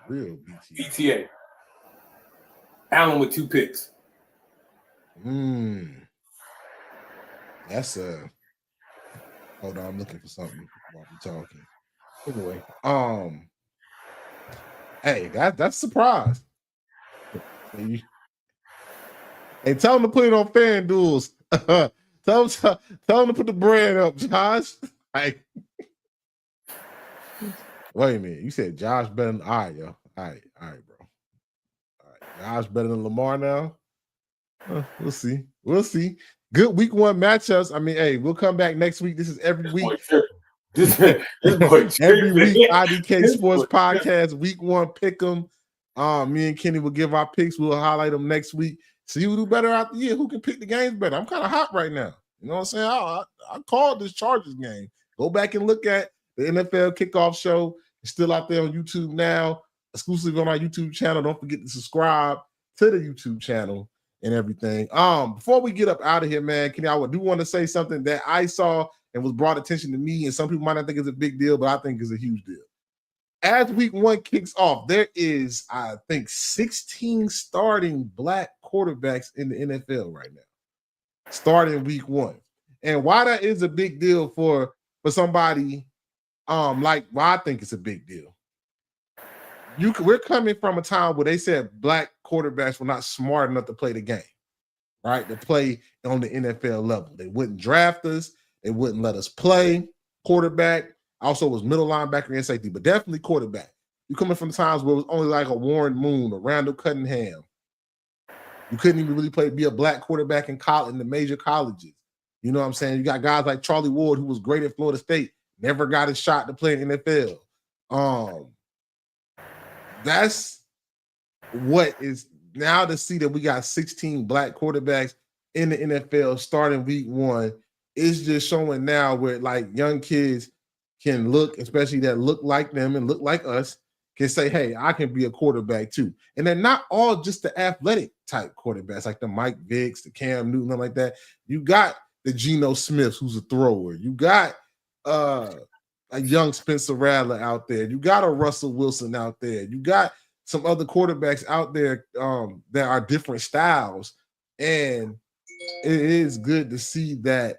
real BTA. BTA. Allen with 2 picks. That's hold on, I'm looking for something while we're talking. Anyway, hey, that's a surprise. Hey, tell them to put it on FanDuel. tell them to put the brand up, Josh. Like, wait a minute. You said Josh better than all right, yo. All right, bro. All right, Josh better than Lamar now. We'll see. Good week 1 matchups. I mean, hey, we'll come back next week. This is every week. Every week, IDK Sports Podcast, week 1 pick 'em. Me and Kenny will give our picks. We'll highlight them next week. See who do better out the year. Who can pick the games better? I'm kind of hot right now. You know what I'm saying? I called this Chargers game. Go back and look at the NFL kickoff show. It's still out there on YouTube now, exclusively on our YouTube channel. Don't forget to subscribe to the YouTube channel and everything. Before we get up out of here, man, Kenny, I do want to say something that I saw and was brought attention to me, and some people might not think it's a big deal, but I think it's a huge deal. As week 1 kicks off, there is, I think, 16 starting black quarterbacks in the NFL right now, starting week 1. And why that is a big deal for somebody, why I think it's a big deal. We're coming from a time where they said black quarterbacks were not smart enough to play the game, right? To play on the NFL level. They wouldn't draft us. They wouldn't let us play quarterback. Also was middle linebacker and safety, but definitely quarterback. You're coming from times where it was only like a Warren Moon or Randall Cunningham. You couldn't even really be a black quarterback in the major colleges. You know what I'm saying? You got guys like Charlie Ward, who was great at Florida State, never got a shot to play in the NFL. That's what is now to see that we got 16 black quarterbacks in the NFL starting week 1 is just showing now where like young kids can look, especially that look like them and look like us, can say, hey, I can be a quarterback too. And they're not all just the athletic type quarterbacks, like the Mike Vicks, the Cam Newton, like that. You got the Geno Smith, who's a thrower. You got a young Spencer Rattler out there. You got a Russell Wilson out there. You got some other quarterbacks out there that are different styles. And it is good to see that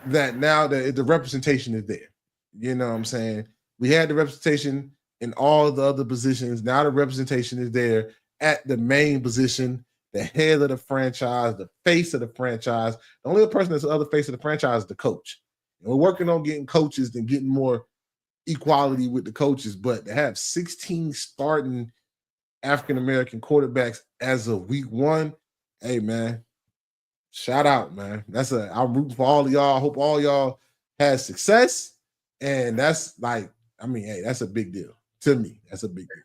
now that the representation is there. You know what I'm saying? We had the representation in all the other positions. Now the representation is there at the main position, the head of the franchise, the face of the franchise. The only person that's the other face of the franchise is the coach. And we're working on getting coaches and getting more equality with the coaches, but to have 16 starting African-American quarterbacks as of week 1. Hey, man, shout out, man. I'm rooting for all of y'all. I hope all y'all had success. And that's like, I mean, hey, that's a big deal. To me, that's a big deal.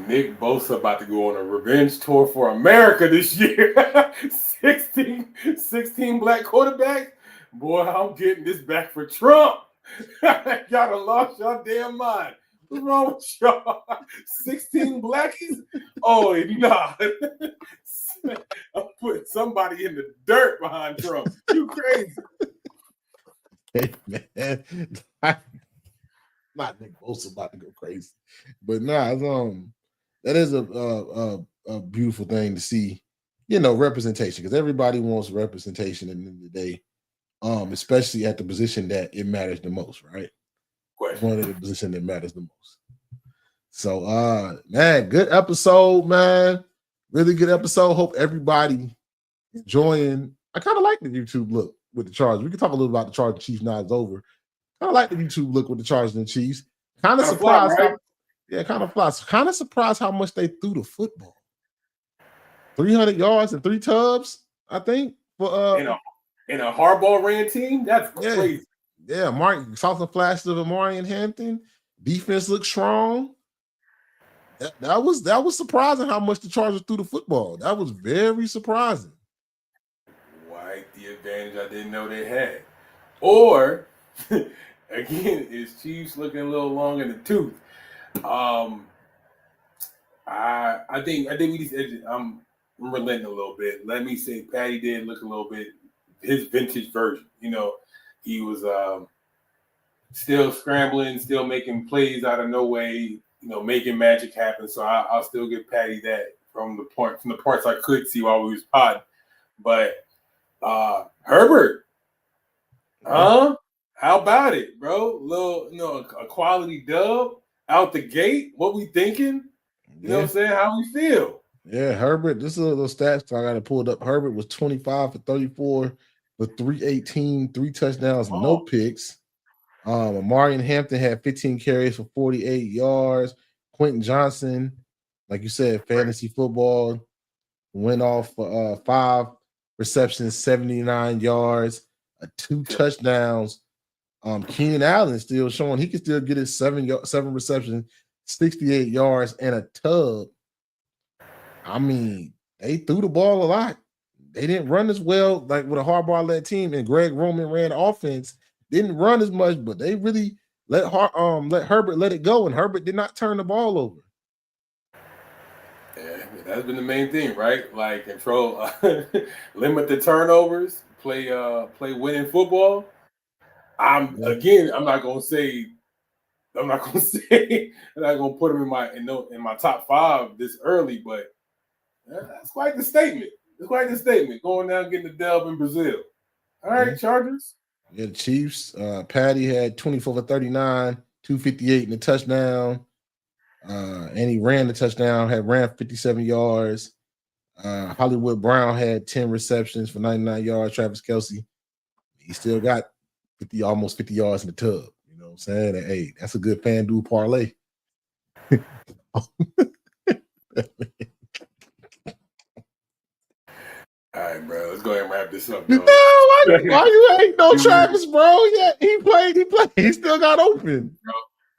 Nick Bosa about to go on a revenge tour for America this year. 16 black quarterbacks. Boy, I'm getting this back for Trump. Y'all done lost your damn mind. What's wrong with y'all? 16 blackies? Oh, nah. I'm putting somebody in the dirt behind Trump. You crazy. Hey, man. Not Nick Bosa about to go crazy. But nah, that is a beautiful thing to see, representation, because everybody wants representation at the end of the day, especially at the position that it matters the most, right? One of the position that matters the most. So man, good episode, man. Really good episode. Hope everybody enjoying. I kind of like the YouTube look with the Chargers. We can talk a little about the Chargers Chiefs now it's over. I like the YouTube look with the Chargers and the Chiefs. Kind of surprised. Right? Kind of flies. Kind of surprised how much they threw the football. 300 yards and 3 tubs, I think. For in a hardball ran team, that's crazy. Yeah, Mark Southern flashes of Amari and Hampton. Defense looks strong. That was surprising how much the Chargers threw the football. That was very surprising. Why the advantage I didn't know they had, or again, is Chiefs looking a little long in the tooth. I think we just I'm relenting a little bit. Let me say Patty did look a little bit his vintage version. He was still scrambling, still making plays out of no way, making magic happen. So I'll still give Patty that from the parts I could see while we was podding. But Herbert, how about it, bro? Little, a quality dub out the gate. What we thinking? You know what I'm saying? How we feel? Yeah, Herbert. This is a little stats I got to pull it up. Herbert was 25 for 34 for 318, 3 touchdowns, no picks. Amari and Hampton had 15 carries for 48 yards. Quentin Johnson, like you said, fantasy football, went off for 5 receptions, 79 yards, 2 touchdowns. Keenan Allen still showing he can still get his 7 receptions, 68 yards, and a tub. I mean, they threw the ball a lot. They didn't run as well, like with a Harbaugh-led team, and Greg Roman ran offense. Didn't run as much, but they really let Herbert let it go, and Herbert did not turn the ball over. Yeah, that's been the main thing, right? Like control, limit the turnovers, play winning football. I'm not gonna put him in my top 5 this early, but that's quite the statement. It's quite the statement. Going down getting the dub in Brazil. All right, Chargers. Yeah, the Chiefs. Patty had 24 for 39, 258 in the touchdown. And he ran the touchdown, ran 57 yards. Hollywood Brown had 10 receptions for 99 yards. Travis Kelce, he still got almost 50 yards in the tub. You know what I'm saying? And, hey, that's a good FanDuel parlay. All right, bro. Let's go ahead and wrap this up. Bro. No, why you ain't no Travis, bro? Yeah, he played. He still got open. Bro,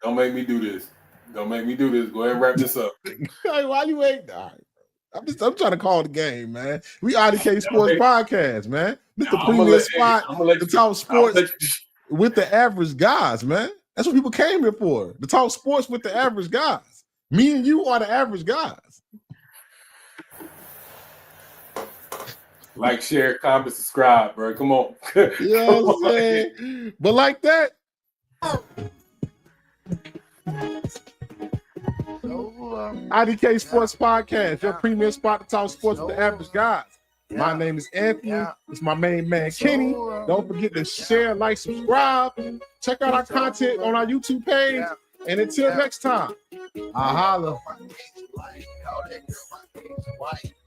don't make me do this. Go ahead and wrap this up. Hey, why you ain't? All right, I'm trying to call the game, man. We IDK Sports Podcast, man. This the premier spot, the top sports with the average guys, man. That's what people came here for. The talk sports with the average guys. Me and you are the average guys. Like, share, comment, subscribe, bro. Come on. You know what I'm saying? But like that. IDK Sports Podcast, your premier spot to talk sports with the average guys. My name is Anthony. It's my main man, Kenny. Don't forget to share, like, subscribe. Check out our content on our YouTube page. And until next time, I holla.